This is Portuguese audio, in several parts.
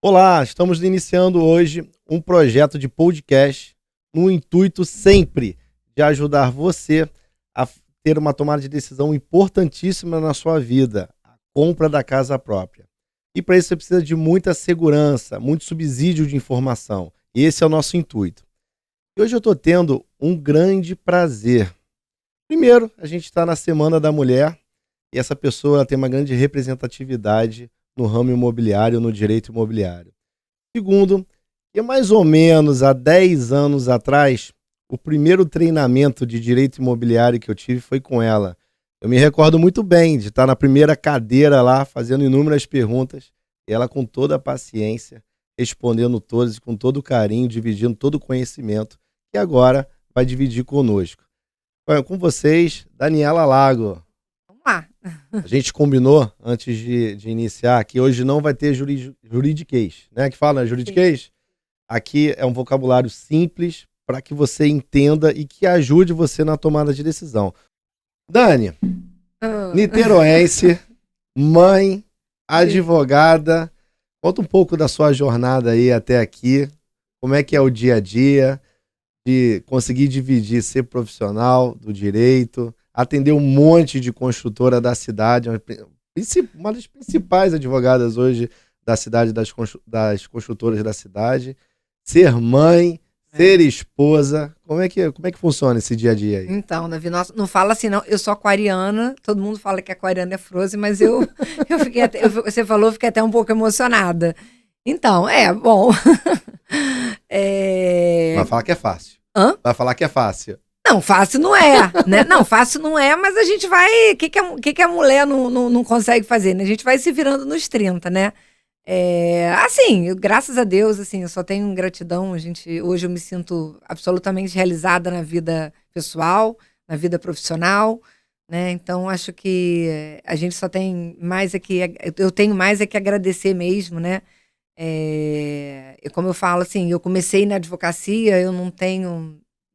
Olá, estamos iniciando hoje um projeto de podcast no intuito sempre de ajudar você a ter uma tomada de decisão importantíssima na sua vida, a compra da casa própria. E para isso você precisa de muita segurança, muito subsídio de informação. E esse é o nosso intuito. E hoje eu estou tendo um grande prazer. Primeiro, a gente está na Semana da Mulher e essa pessoa tem uma grande representatividade no ramo imobiliário, no direito imobiliário. Segundo, que mais ou menos há 10 anos atrás, o primeiro treinamento de direito imobiliário que eu tive foi com ela. Eu me recordo muito bem de estar na primeira cadeira lá, fazendo inúmeras perguntas, e ela com toda a paciência, respondendo todas, com todo o carinho, dividindo todo o conhecimento, que agora vai dividir conosco. Com vocês, Daniela Lago. Vamos lá. A gente combinou, antes de iniciar, que hoje não vai ter juridiquês, né? Que fala juridiquês? Aqui é um vocabulário simples para que você entenda e que ajude você na tomada de decisão. Dani, niteroense, mãe, advogada, conta um pouco da sua jornada aí até aqui, como é que é o dia a dia de conseguir dividir ser profissional do direito, atender um monte de construtora da cidade, uma das principais advogadas hoje da cidade, das construtoras da cidade, ser mãe, ser esposa. Como é que funciona esse dia a dia aí? Então, Davi, não fala assim, não. Eu sou aquariana, todo mundo fala que aquariana é frozen, mas eu fiquei você falou, eu fiquei até um pouco emocionada. Então, bom. Vai falar que é fácil. Hã? Vai falar que é fácil. Não, fácil não é, né? Não, fácil não é, mas a gente vai... O que a mulher não consegue fazer, né? A gente vai se virando nos 30, né? Assim, graças a Deus, assim, eu só tenho gratidão. Hoje eu me sinto absolutamente realizada na vida pessoal, na vida profissional, né? Então, acho que a gente só tem mais eu tenho mais que agradecer mesmo, né? Como eu falo, assim, eu comecei na advocacia, eu não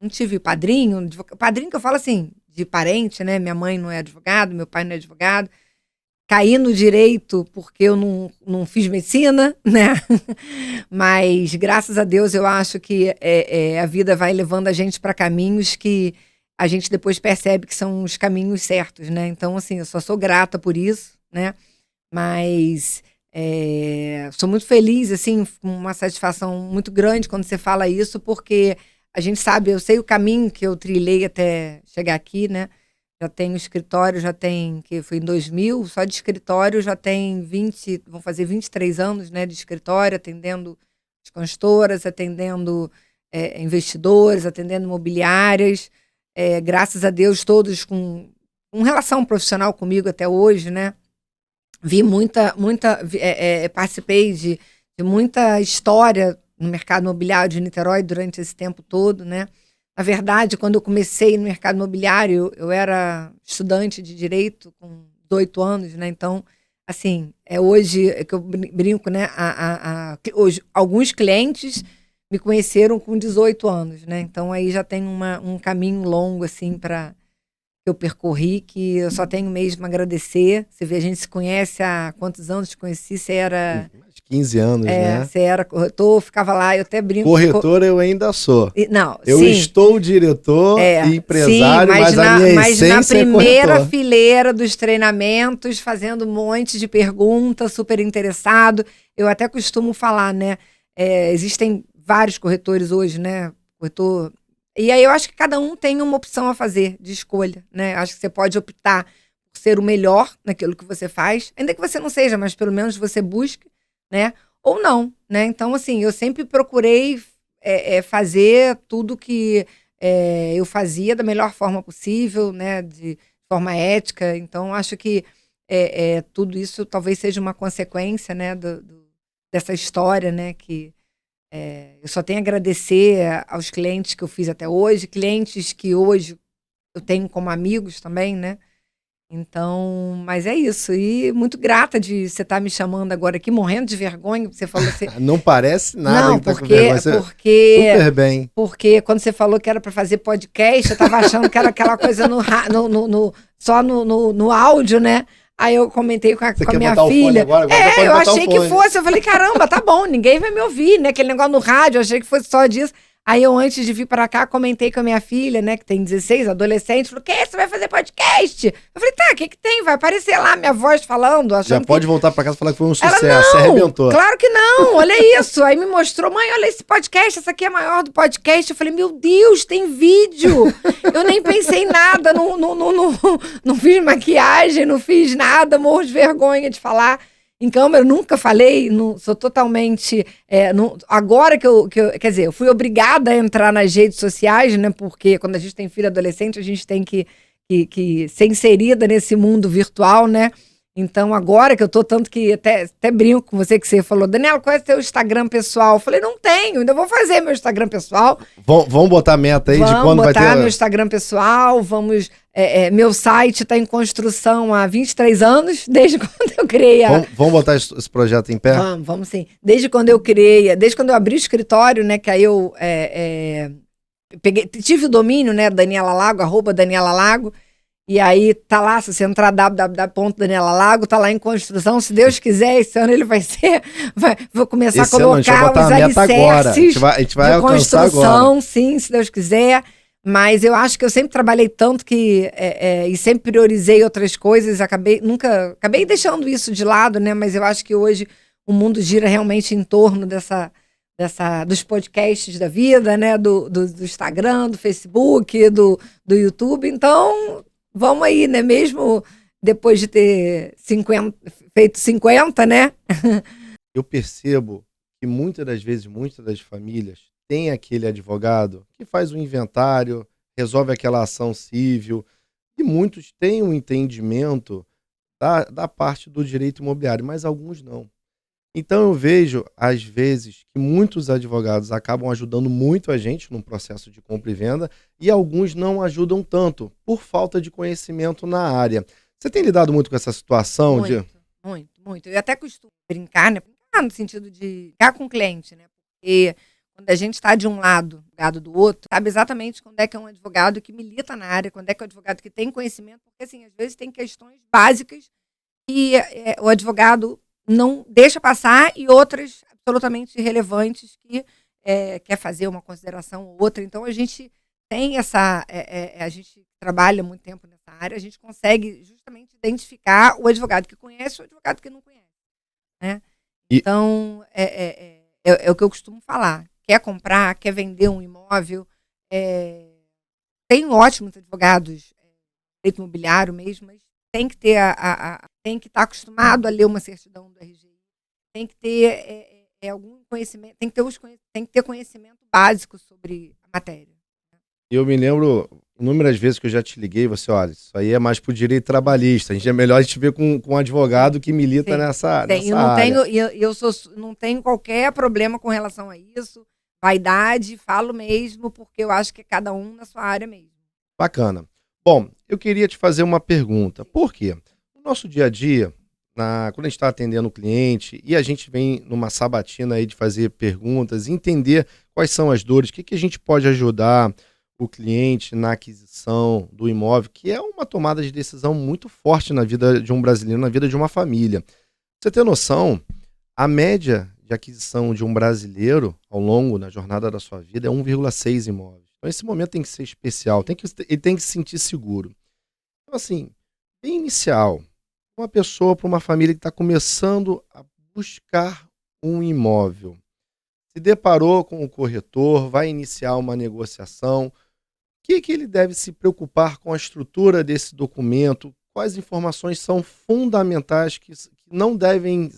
tive padrinho que eu falo assim, de parente, né? Minha mãe não é advogado, meu pai não é advogado. Caí no direito porque eu não fiz medicina, né? Mas, graças a Deus, eu acho que a vida vai levando a gente para caminhos que a gente depois percebe que são os caminhos certos, né? Então, assim, eu só sou grata por isso, né? Mas sou muito feliz, assim, com uma satisfação muito grande quando você fala isso, porque a gente sabe, eu sei o caminho que eu trilhei até chegar aqui, né? Já tenho escritório, que foi em 2000, só de escritório já tem vão fazer 23 anos, né, de escritório, atendendo as consultoras, atendendo investidores, atendendo imobiliárias, graças a Deus todos com relação profissional comigo até hoje, né? Vi participei de muita história no mercado imobiliário de Niterói durante esse tempo todo, né? Na verdade, quando eu comecei no mercado imobiliário, eu era estudante de direito com 18 anos, né? Então, assim, hoje que eu brinco, né? Hoje, alguns clientes me conheceram com 18 anos, né? Então, aí já tem um caminho longo, assim, que eu percorri, que eu só tenho mesmo a agradecer. Você vê, a gente se conhece há quantos anos? Te conheci, você era... 15 anos, né? Você era corretor, ficava lá, eu até brinco... Corretor eu ainda sou. Não, eu sim. Estou diretor e empresário, sim, mas a minha essência na primeira corretor. fileira dos treinamentos, fazendo um monte de perguntas, super interessado. Eu até costumo falar, né? Existem vários corretores hoje, né? Corretor... E aí eu acho que cada um tem uma opção a fazer de escolha, né? Acho que você pode optar por ser o melhor naquilo que você faz, ainda que você não seja, mas pelo menos você busque, né? Ou não, né? Então, assim, eu sempre procurei fazer tudo que eu fazia da melhor forma possível, né? De forma ética. Então, acho que tudo isso talvez seja uma consequência, né? Dessa história, né? Que eu só tenho a agradecer aos clientes que eu fiz até hoje, clientes que hoje eu tenho como amigos também, né? Então, mas é isso. E muito grata de você estar me chamando agora aqui, morrendo de vergonha. Você falou assim... Não parece nada. Não, que tá porque super bem. Porque quando você falou que era para fazer podcast, eu estava achando que era aquela coisa só no áudio, né? Aí eu comentei com a quer minha botar o fone filha. agora? Agora já pode Eu botar o achei que fone. fosse. Eu falei, caramba, tá bom, ninguém vai me ouvir, né? Aquele negócio no rádio, eu achei que fosse só disso. Aí eu, antes de vir pra cá, comentei com a minha filha, né, que tem 16, adolescente, falou, que você vai fazer podcast? Eu falei, tá, o que tem? Vai aparecer lá minha voz falando, Já achando pode que... voltar pra casa e falar que foi um Ela, sucesso, não, você arrebentou. claro que não, olha isso. Aí me mostrou, mãe, olha esse podcast, essa aqui é a maior do podcast. Eu falei, meu Deus, tem vídeo. Eu nem pensei em nada, não fiz maquiagem, não fiz nada, morro de vergonha de falar em câmera, nunca falei, sou totalmente... agora que eu... Quer dizer, eu fui obrigada a entrar nas redes sociais, né? Porque quando a gente tem filho adolescente, a gente tem que ser inserida nesse mundo virtual, né? Então, agora que eu tô, tanto que até brinco com você, que você falou, Daniela, qual é o teu Instagram pessoal? Eu falei, não tenho, ainda vou fazer meu Instagram pessoal. Vamos botar meta aí de quando vai ter... Vamos botar meu Instagram pessoal, vamos... meu site está em construção há 23 anos, desde quando eu criei a... Vamos botar esse projeto em pé? Vamos sim. Desde quando eu abri o escritório, né, que aí eu tive o domínio, né, Daniela Lago, @Daniela Lago, e aí tá lá, se você entrar www.danielalago, tá lá em construção, se Deus quiser, esse ano ele vai ser, vou começar a colocar os alicerces a gente vai de alcançar construção, agora. sim, se Deus quiser, mas eu acho que eu sempre trabalhei tanto e sempre priorizei outras coisas, acabei deixando isso de lado, né, mas eu acho que hoje o mundo gira realmente em torno dos podcasts da vida, né, do Instagram, do Facebook, do YouTube, então... Vamos aí, né? Mesmo depois de ter feito 50, né? Eu percebo que muitas das vezes, muitas das famílias têm aquele advogado que faz o inventário, resolve aquela ação civil, e muitos têm um entendimento da parte do direito imobiliário, mas alguns não. Então eu vejo, às vezes, que muitos advogados acabam ajudando muito a gente num processo de compra e venda e alguns não ajudam tanto, por falta de conhecimento na área. Você tem lidado muito com essa situação? Muito. Eu até costumo brincar, né? Brincar no sentido de brincar com o cliente, né? Porque quando a gente está de um lado do outro, sabe exatamente quando é que é um advogado que milita na área, quando é que é um advogado que tem conhecimento, porque assim, às vezes tem questões básicas que o advogado não deixa passar e outras absolutamente irrelevantes que quer fazer uma consideração ou outra. Então, a gente tem a gente trabalha muito tempo nessa área, a gente consegue justamente identificar o advogado que conhece e o advogado que não conhece, né? Então, é o que eu costumo falar. Quer comprar, quer vender um imóvel, tem ótimos advogados, direito imobiliário mesmo, mas tem que ter tem que estar acostumado a ler uma certidão do RGI, tem que ter algum conhecimento, tem que ter conhecimento básico sobre a matéria. Eu me lembro inúmeras vezes que eu já te liguei, você, olha, isso aí é mais pro direito trabalhista, é melhor a gente ver com um advogado que milita nessa área. Eu não tenho qualquer problema com relação a isso, vaidade, falo mesmo, porque eu acho que é cada um na sua área mesmo. Bacana. Bom, eu queria te fazer uma pergunta. Por quê? No nosso dia a dia, quando a gente está atendendo o cliente e a gente vem numa sabatina aí de fazer perguntas, entender quais são as dores, o que a gente pode ajudar o cliente na aquisição do imóvel, que é uma tomada de decisão muito forte na vida de um brasileiro, na vida de uma família. Pra você ter noção, a média de aquisição de um brasileiro ao longo da jornada da sua vida é 1,6 imóveis. Então esse momento tem que ser especial, ele tem que se sentir seguro. Então assim, bem inicial, uma pessoa para uma família que está começando a buscar um imóvel, se deparou com o corretor, vai iniciar uma negociação, o que ele deve se preocupar com a estrutura desse documento, quais informações são fundamentais que não devem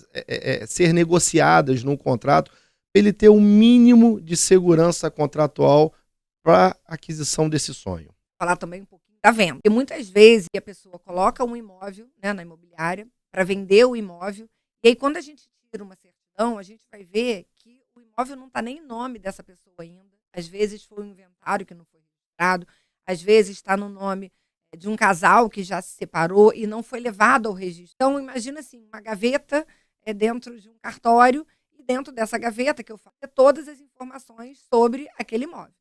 ser negociadas num contrato, para ele ter um mínimo de segurança contratual para a aquisição desse sonho. Falar também um pouquinho da venda. Porque muitas vezes a pessoa coloca um imóvel, né, na imobiliária para vender o imóvel, e aí quando a gente tira uma certidão, a gente vai ver que o imóvel não está nem em nome dessa pessoa ainda. Às vezes foi um inventário que não foi registrado, às vezes está no nome de um casal que já se separou e não foi levado ao registro. Então, imagina assim, uma gaveta dentro de um cartório, e dentro dessa gaveta que eu falo, todas as informações sobre aquele imóvel.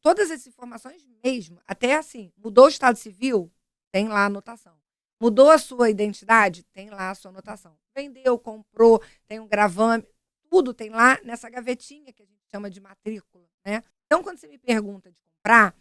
Todas as informações mesmo, até assim, mudou o estado civil, tem lá a anotação. Mudou a sua identidade? Tem lá a sua anotação. Vendeu, comprou, tem um gravame, tudo tem lá nessa gavetinha que a gente chama de matrícula, né? Então, quando você me pergunta de comprar,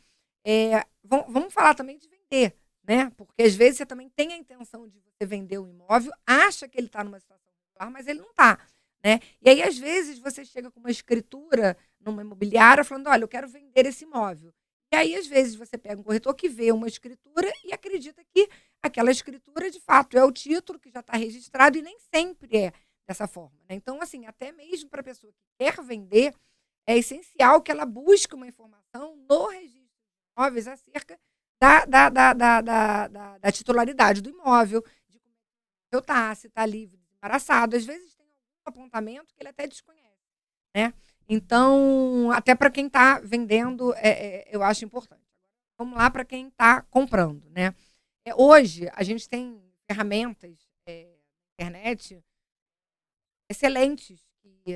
vamos falar também de vender, né? Porque às vezes você também tem a intenção de você vender o imóvel, acha que ele está numa situação regular, mas ele não está, né? E aí, às vezes, você chega com uma escritura numa imobiliária falando, olha, eu quero vender esse imóvel. E aí, às vezes, você pega um corretor que vê uma escritura e acredita que aquela escritura, de fato, é o título que já está registrado e nem sempre é dessa forma, né? Então, assim, até mesmo para a pessoa que quer vender, é essencial que ela busque uma informação no registro de imóveis acerca da titularidade do imóvel, de como o imóvel está, se está livre, desembaraçado. Às vezes tem algum apontamento que ele até desconhece, né? Então, até para quem está vendendo, eu acho importante. Vamos lá para quem está comprando, né? Hoje, a gente tem ferramentas na internet excelentes que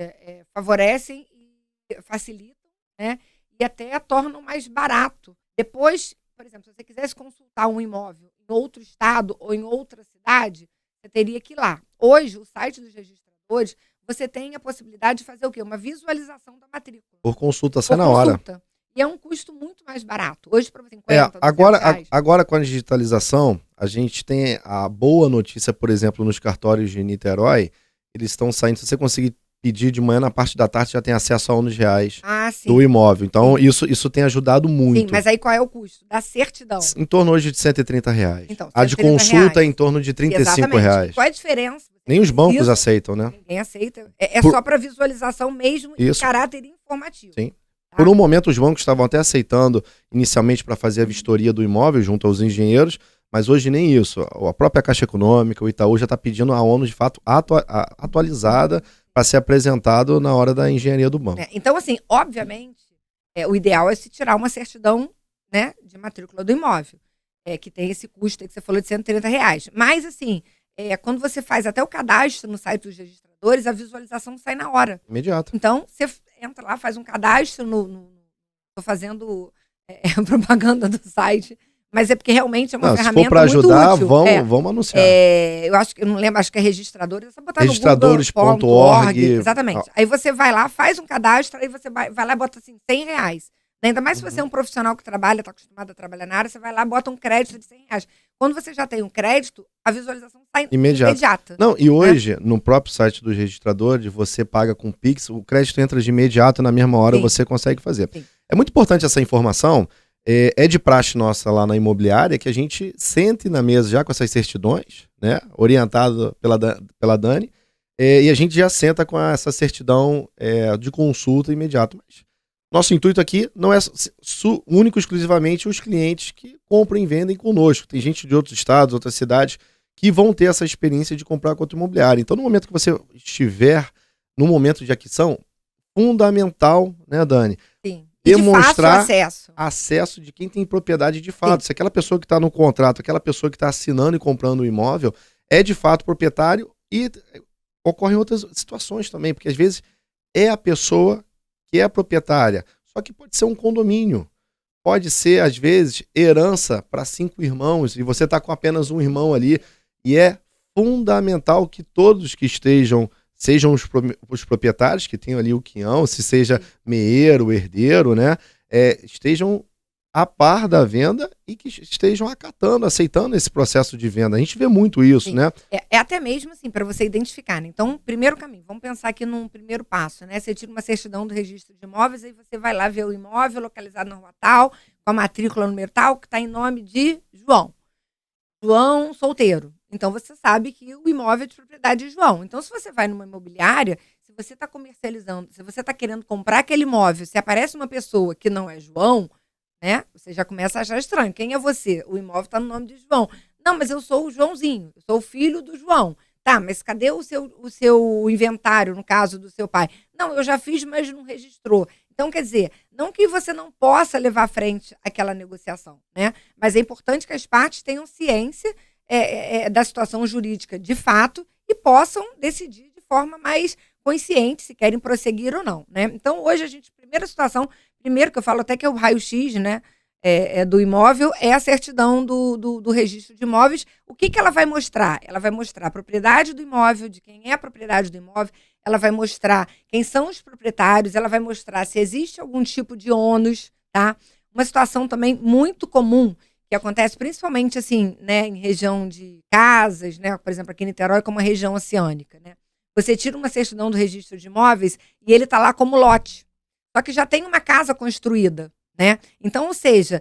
favorecem e facilitam, né? E até tornam mais barato. Depois, por exemplo, se você quisesse consultar um imóvel em outro estado ou em outra cidade, você teria que ir lá. Hoje, o site dos registradores, você tem a possibilidade de fazer o quê? Uma visualização da matrícula. Por consulta, sai na hora. E é um custo muito mais barato. Hoje, para 50, agora com a digitalização, a gente tem a boa notícia, por exemplo, nos cartórios de Niterói, eles estão saindo, se você conseguir pedir de manhã, na parte da tarde já tem acesso a R$ 1.000 do imóvel. Então, isso tem ajudado muito. Sim, mas aí qual é o custo? Da certidão. Em torno hoje de R$130. Então, a de consulta é em torno de R$35. Qual é a diferença? Nem os bancos aceitam, né? Ninguém aceita. Só para visualização mesmo em caráter informativo. Sim. Tá? Por um momento, os bancos estavam até aceitando inicialmente para fazer a vistoria do imóvel junto aos engenheiros, mas hoje nem isso. A própria Caixa Econômica, o Itaú, já está pedindo a ONU, de fato, atualizada para ser apresentado na hora da engenharia do banco. Então, assim, obviamente, o ideal é se tirar uma certidão, né, de matrícula do imóvel, que tem esse custo aí que você falou de R$130. Mas, assim, quando você faz até o cadastro no site dos registradores, a visualização sai na hora. Imediato. Então, você entra lá, faz um cadastro Estou fazendo propaganda do site, mas é porque realmente é uma ferramenta muito útil. Se for para ajudar, vamos anunciar. Eu não lembro, acho que é registradores. É só botar registradores.org. Exatamente. Aí você vai lá, faz um cadastro, aí você vai lá e bota assim, R$100. Ainda mais se você é um profissional que trabalha, está acostumado a trabalhar na área, você vai lá e bota um crédito de R$100. Quando você já tem um crédito, a visualização sai imediata. Não, e hoje, no próprio site dos registradores, você paga com Pix, o crédito entra de imediato, na mesma hora você consegue fazer. Sim. É muito importante essa informação. É de praxe nossa lá na imobiliária que a gente sente na mesa já com essas certidões, né, orientado pela Dani, e a gente já senta com essa certidão de consulta imediata. Mas nosso intuito aqui não é único exclusivamente os clientes que compram e vendem conosco. Tem gente de outros estados, outras cidades, que vão ter essa experiência de comprar com outra imobiliária. Então, no momento que você estiver no momento de aquisição, fundamental, né, Dani? Sim. Demonstrar acesso de quem tem propriedade de fato. Sim. Se aquela pessoa que está no contrato, aquela pessoa que está assinando e comprando o imóvel, é de fato proprietário, e ocorrem outras situações também, porque às vezes é a pessoa que é a proprietária, só que pode ser um condomínio, pode ser às vezes herança para 5 irmãos e você está com apenas um irmão ali, e é fundamental que todos que sejam os proprietários que tenham ali o quinhão, se seja meeiro, herdeiro, né, estejam a par da venda e que estejam acatando, aceitando esse processo de venda. A gente vê muito isso, sim, né? É até mesmo assim, para você identificar, né? Então, primeiro caminho, vamos pensar aqui num primeiro passo, né? Você tira uma certidão do registro de imóveis, aí você vai lá ver o imóvel localizado na rua tal, com a matrícula número tal, que está em nome de João solteiro. Então, você sabe que o imóvel é de propriedade de João. Então, se você vai numa imobiliária, se você está comercializando, se você está querendo comprar aquele imóvel, se aparece uma pessoa que não é João, né? Você já começa a achar estranho. Quem é você? O imóvel está no nome de João. Não, mas eu sou o Joãozinho, eu sou o filho do João. Tá, mas cadê o seu inventário, no caso do seu pai? Não, eu já fiz, mas não registrou. Então, quer dizer, não que você não possa levar à frente aquela negociação, né? Mas é importante que as partes tenham ciência da situação jurídica de fato e possam decidir de forma mais consciente se querem prosseguir ou não, né? Então, hoje, primeira situação, primeiro que eu falo até que é o raio-x, né? do imóvel é a certidão do registro de imóveis. O que ela vai mostrar? Ela vai mostrar a propriedade do imóvel, de quem é a propriedade do imóvel, ela vai mostrar quem são os proprietários, ela vai mostrar se existe algum tipo de ônus, tá? Uma situação também muito comum, que acontece principalmente assim, né, em região de casas, né, por exemplo, aqui em Niterói, como uma região oceânica, né? Você tira uma certidão do registro de imóveis e ele está lá como lote. Só que já tem uma casa construída, né? Então, ou seja,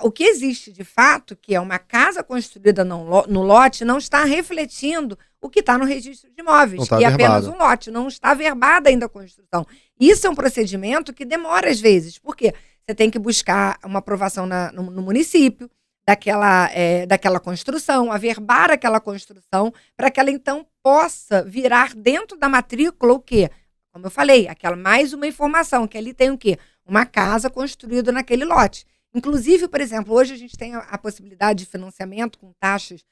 o que existe de fato, que é uma casa construída no lote, não está refletindo o que está no registro de imóveis. Não está e averbado. Apenas um lote, não está averbada ainda a construção. Isso é um procedimento que demora às vezes. Por quê? Você tem que buscar uma aprovação no município daquela construção, averbar aquela construção, para que ela então possa virar dentro da matrícula o quê? Como eu falei, mais uma informação, que ali tem o quê? Uma casa construída naquele lote. Inclusive, por exemplo, hoje a gente tem a possibilidade de financiamento com taxas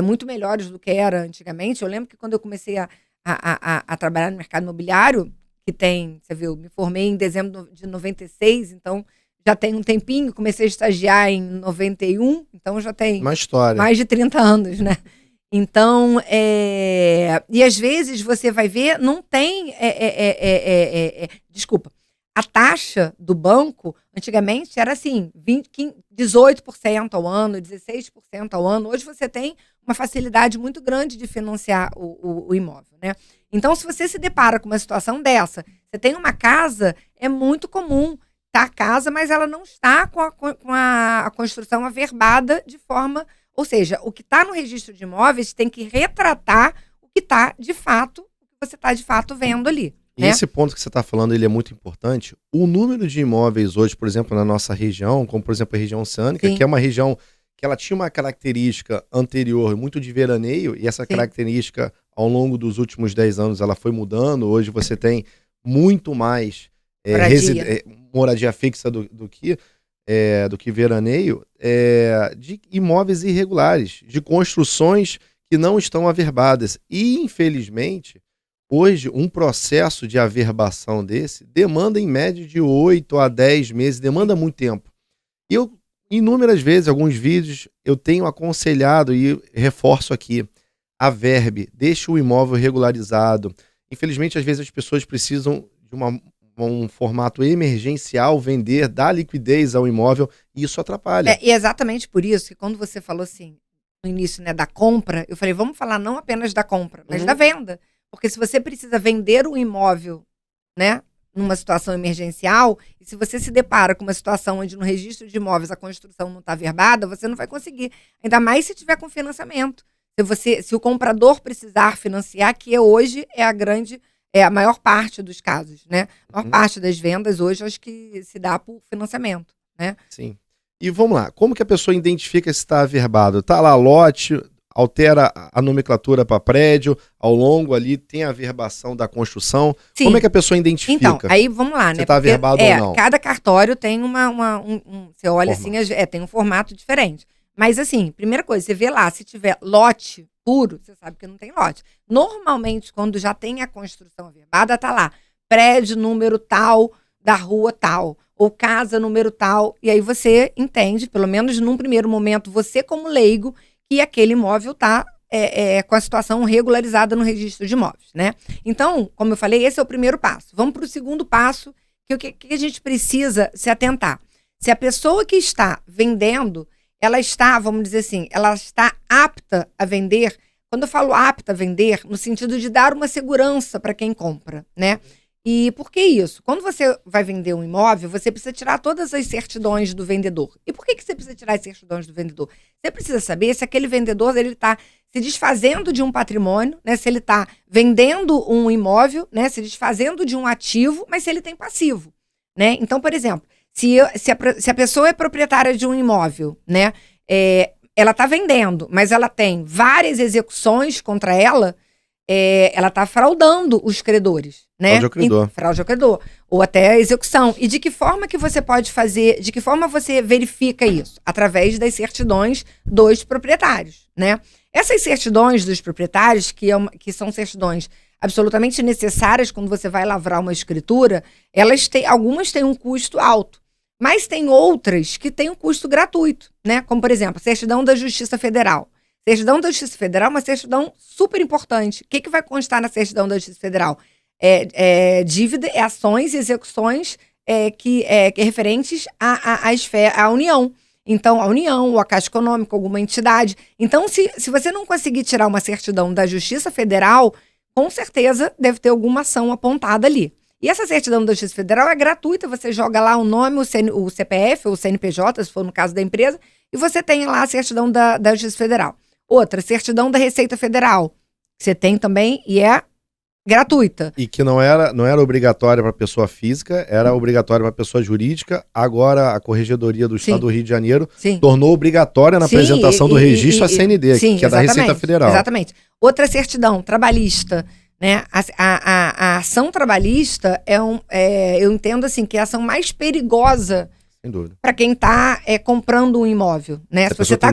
muito melhores do que era antigamente. Eu lembro que quando eu comecei a trabalhar no mercado imobiliário, você viu, me formei em dezembro de 96, então já tem um tempinho, comecei a estagiar em 91, então já tem uma história. Mais de 30 anos, né? Então, e às vezes você vai ver, não tem, desculpa, a taxa do banco, antigamente era assim, 18% ao ano, 16% ao ano. Hoje você tem uma facilidade muito grande de financiar o imóvel, né? Então, se você se depara com uma situação dessa, você tem uma casa, é muito comum tá a casa, mas ela não está com a construção averbada de forma... Ou seja, o que está no registro de imóveis tem que retratar o que está de fato, o que você está de fato vendo ali. E né? esse ponto que você está falando, ele é muito importante. O número de imóveis hoje, por exemplo, na nossa região, como por exemplo a região oceânica, Sim. que é uma região que ela tinha uma característica anterior muito de veraneio, e essa Sim. característica ao longo dos últimos 10 anos ela foi mudando. Hoje você tem muito mais moradia fixa do que veraneio, de imóveis irregulares, de construções que não estão averbadas. E, infelizmente, hoje, um processo de averbação desse demanda, em média, de 8 a 10 meses, demanda muito tempo. E eu, inúmeras vezes, alguns vídeos, eu tenho aconselhado, e reforço aqui, averbe, deixe o imóvel regularizado. Infelizmente, às vezes, as pessoas precisam de um formato emergencial, vender, dar liquidez ao imóvel, e isso atrapalha. E é exatamente por isso que quando você falou assim, no início, né, da compra, eu falei, vamos falar não apenas da compra, mas da venda. Porque se você precisa vender um imóvel, né, numa situação emergencial, e se você se depara com uma situação onde no registro de imóveis a construção não está averbada, você não vai conseguir. Ainda mais se tiver com financiamento. Se o comprador precisar financiar, que hoje é a maior parte dos casos, né? A maior parte das vendas hoje, acho que se dá por financiamento, né? Sim. E vamos lá, como que a pessoa identifica se está averbado? Está lá lote, altera a nomenclatura para prédio, ao longo ali tem a averbação da construção. Sim. Como é que a pessoa identifica? Então, aí vamos lá, né? Se está averbado ou não. Cada cartório tem você olha assim, tem um formato diferente. Mas assim, primeira coisa, você vê lá, se tiver lote puro, você sabe que não tem lote. Normalmente, quando já tem a construção averbada, tá lá, prédio número tal, da rua tal, ou casa número tal, e aí você entende, pelo menos num primeiro momento, você como leigo, que aquele imóvel tá com a situação regularizada no registro de imóveis, né? Então, como eu falei, esse é o primeiro passo. Vamos para o segundo passo, que a gente precisa se atentar. Se a pessoa que está vendendo, ela está, vamos dizer assim, ela está apta a vender. Quando eu falo apta a vender, no sentido de dar uma segurança para quem compra, né? E por que isso? Quando você vai vender um imóvel, você precisa tirar todas as certidões do vendedor. E por que você precisa tirar as certidões do vendedor? Você precisa saber se aquele vendedor ele está se desfazendo de um patrimônio, né? Se ele está vendendo um imóvel, né? Se desfazendo de um ativo, mas se ele tem passivo, né? Então, por exemplo, se a pessoa é proprietária de um imóvel, né? Ela está vendendo, mas ela tem várias execuções contra ela, ela está fraudando os credores, né? Fraude ao credor. Fraude ao credor. Ou até a execução. E de que forma que você pode fazer, de que forma você verifica isso? Através das certidões dos proprietários, né? Essas certidões dos proprietários, que são certidões absolutamente necessárias quando você vai lavrar uma escritura, algumas têm um custo alto. Mas tem outras que têm um custo gratuito, né? Como, por exemplo, a certidão da Justiça Federal. Certidão da Justiça Federal é uma certidão super importante. O que vai constar na certidão da Justiça Federal? Dívida, ações e execuções que referentes à União. Então, a União, ou a Caixa Econômica, alguma entidade. Então, se você não conseguir tirar uma certidão da Justiça Federal, com certeza deve ter alguma ação apontada ali. E essa certidão da Justiça Federal é gratuita, você joga lá o nome, o CPF ou o CNPJ, se for no caso da empresa, e você tem lá a certidão da Justiça Federal. Outra, certidão da Receita Federal, que você tem também e é gratuita. E que não era obrigatória para pessoa física, era obrigatória para pessoa jurídica. Agora a Corregedoria do Estado do Rio de Janeiro tornou obrigatória na apresentação do registro a CND, que é da Receita Federal. Exatamente. Outra certidão, trabalhista, né? A ação trabalhista eu entendo assim que é a ação mais perigosa para quem está comprando um imóvel, né? Se você está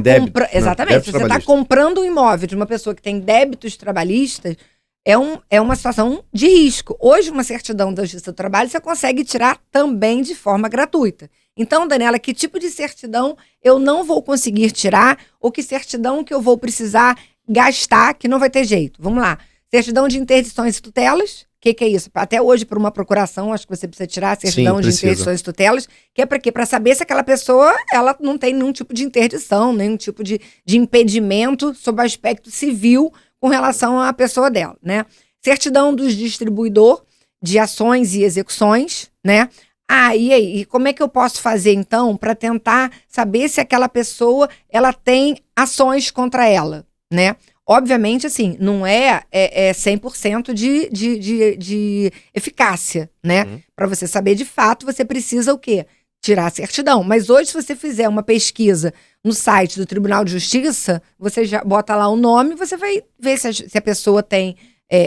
exatamente, se você está comprando um imóvel de uma pessoa que tem débitos trabalhistas, é uma situação de risco. Hoje, uma certidão da Justiça do Trabalho você consegue tirar também de forma gratuita. Então, Daniela, que tipo de certidão eu não vou conseguir tirar ou que certidão que eu vou precisar gastar que não vai ter jeito? Vamos lá. Certidão de interdições e tutelas. O que é isso? Até hoje, por uma procuração, acho que você precisa tirar a certidão de interdições e tutelas, que é para quê? Para saber se aquela pessoa ela não tem nenhum tipo de interdição, nenhum tipo de impedimento sob o aspecto civil com relação à pessoa dela, né? Certidão do distribuidor de ações e execuções, né? E aí, como é que eu posso fazer, então, para tentar saber se aquela pessoa ela tem ações contra ela, né? Obviamente, assim, não é 100% de eficácia, né? Para você saber de fato, você precisa o quê? Tirar a certidão. Mas hoje, se você fizer uma pesquisa no site do Tribunal de Justiça, você já bota lá o nome, você vai ver se a pessoa tem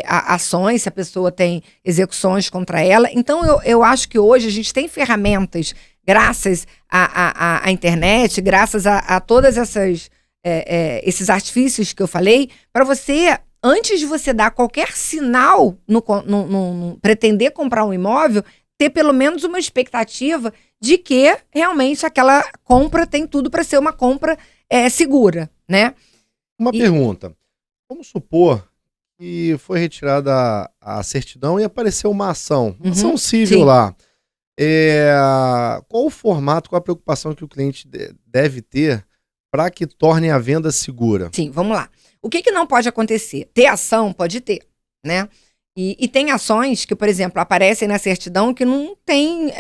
ações, se a pessoa tem execuções contra ela. Então, eu acho que hoje a gente tem ferramentas, graças à internet, graças a todas esses artifícios que eu falei, para você, antes de você dar qualquer sinal no pretender comprar um imóvel, ter pelo menos uma expectativa de que realmente aquela compra tem tudo para ser uma compra segura, né? Uma pergunta. Vamos supor que foi retirada a certidão e apareceu uma ação civil lá. Qual o formato, qual a preocupação que o cliente deve ter para que torne a venda segura? Sim, vamos lá. O que não pode acontecer? Ter ação pode ter, né? E tem ações que, por exemplo, aparecem na certidão que não tem,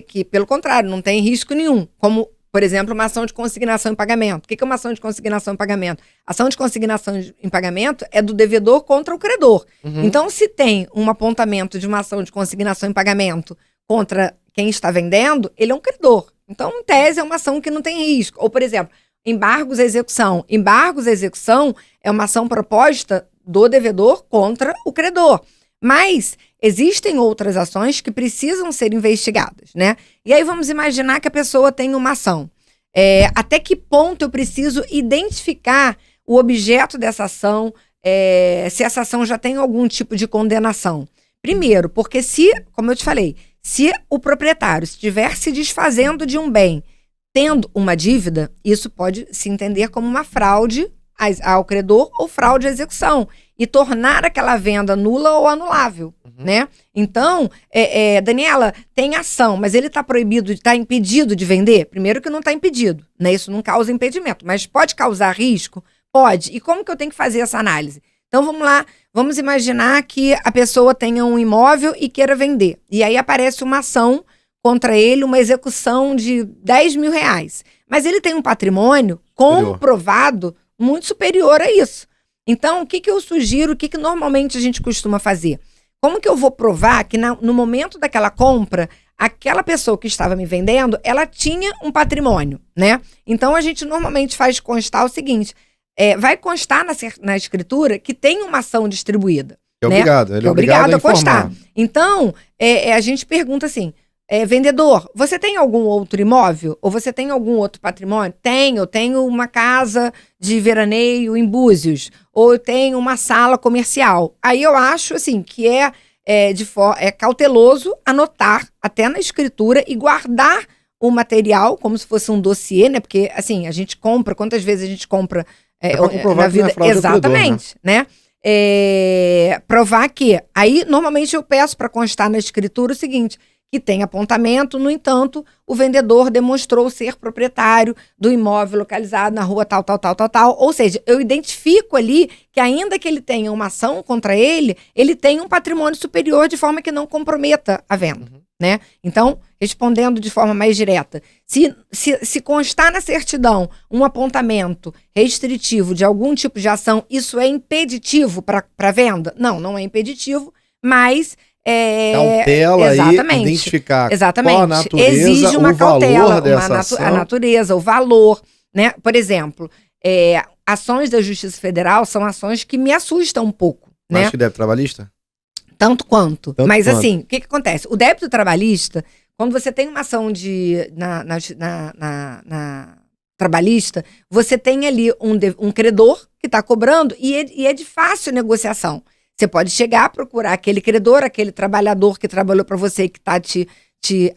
que pelo contrário, não tem risco nenhum, como, por exemplo, uma ação de consignação em pagamento. O que é uma ação de consignação em pagamento? Ação de consignação em pagamento é do devedor contra o credor. Então, se tem um apontamento de uma ação de consignação em pagamento contra quem está vendendo, ele é um credor. Então, em tese, é uma ação que não tem risco. Ou, por exemplo, embargos à execução. Embargos à execução é uma ação proposta do devedor contra o credor. Mas existem outras ações que precisam ser investigadas, né? E aí vamos imaginar que a pessoa tem uma ação. Até que ponto eu preciso identificar o objeto dessa ação, se essa ação já tem algum tipo de condenação? Primeiro, porque como eu te falei, se o proprietário estiver se desfazendo de um bem, tendo uma dívida, isso pode se entender como uma fraude ao credor ou fraude à execução e tornar aquela venda nula ou anulável, né? Então, Daniela, tem ação, mas ele está impedido de vender? Primeiro que não está impedido, né? Isso não causa impedimento, mas pode causar risco? Pode. E como que eu tenho que fazer essa análise? Então, vamos lá, vamos imaginar que a pessoa tenha um imóvel e queira vender. E aí aparece uma ação contra ele, uma execução de 10 mil reais. Mas ele tem um patrimônio comprovado muito superior a isso. Então, o que eu sugiro, o que normalmente a gente costuma fazer? Como que eu vou provar que no momento daquela compra, aquela pessoa que estava me vendendo, ela tinha um patrimônio, né? Então, a gente normalmente faz constar o seguinte, vai constar na escritura que tem uma ação distribuída. Ele é obrigado a constar. Então, a gente pergunta assim, vendedor, você tem algum outro imóvel? Ou você tem algum outro patrimônio? Eu tenho uma casa de veraneio em Búzios. Ou eu tenho uma sala comercial. Aí eu acho assim que é cauteloso anotar até na escritura e guardar o material, como se fosse um dossiê, né? Porque, assim, a gente compra, quantas vezes a gente compra pra comprovar na vida? que não é fraude ao credor, Exatamente, né? Provar que... Aí, normalmente, eu peço para constar na escritura o seguinte, que tem apontamento, no entanto, o vendedor demonstrou ser proprietário do imóvel localizado na rua tal, tal, tal, tal, tal. Ou seja, eu identifico ali que ainda que ele tenha uma ação contra ele tem um patrimônio superior de forma que não comprometa a venda, né? Então, respondendo de forma mais direta, se constar na certidão um apontamento restritivo de algum tipo de ação, isso é impeditivo para venda? Não, não é impeditivo, mas... cautela aí, identificar qual a natureza, exige uma o valor cautela, dessa ação. a natureza, o valor, né? Por exemplo, ações da Justiça Federal são ações que me assustam um pouco, né? Acho que débito trabalhista? Tanto quanto. Mas assim, o que acontece? O débito trabalhista, quando você tem uma ação na trabalhista, você tem ali um credor que está cobrando e é de fácil negociação. Você pode chegar a procurar aquele credor, aquele trabalhador que trabalhou para você e que está te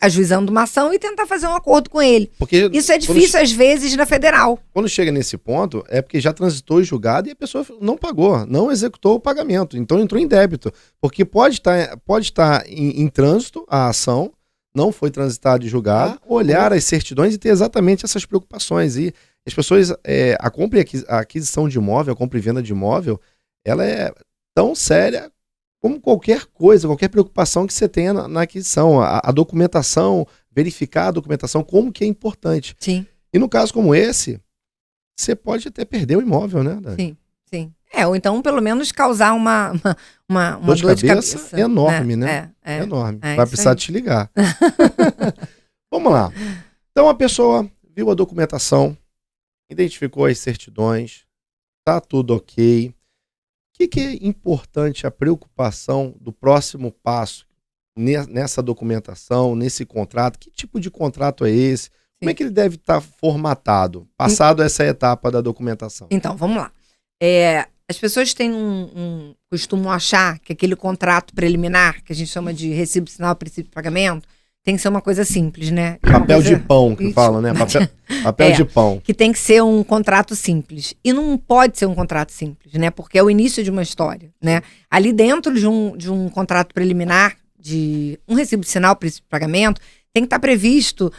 ajuizando uma ação e tentar fazer um acordo com ele. Porque isso é difícil, às vezes, na federal. Quando chega nesse ponto, é porque já transitou em julgado e a pessoa não pagou, não executou o pagamento. Então entrou em débito. Porque pode estar em trânsito a ação, não foi transitado em julgado, olhar as certidões e ter exatamente essas preocupações. E as pessoas, a aquisição de imóvel, a compra e venda de imóvel, ela é tão séria como qualquer coisa, qualquer preocupação que você tenha na aquisição. A documentação, verificar a documentação, como que é importante. Sim. E no caso como esse, você pode até perder o imóvel, né, Dani? Sim, sim. Ou então, pelo menos, causar uma dor de cabeça enorme, né? Enorme. Vai precisar te ligar. Vamos lá. Então, a pessoa viu a documentação, identificou as certidões, tá tudo ok. O que é importante a preocupação do próximo passo nessa documentação, nesse contrato? Que tipo de contrato é esse? Como é que ele deve estar formatado, passado essa etapa da documentação? Então, vamos lá. As pessoas têm costumam achar que aquele contrato preliminar, que a gente chama de recibo sinal, princípio de pagamento, tem que ser uma coisa simples, né? Papel de pão, que fala, né? Papel de pão. Que tem que ser um contrato simples. E não pode ser um contrato simples, né? Porque é o início de uma história, né? Ali dentro de um contrato preliminar, de um recibo de sinal, princípio de pagamento, tem que estar previsto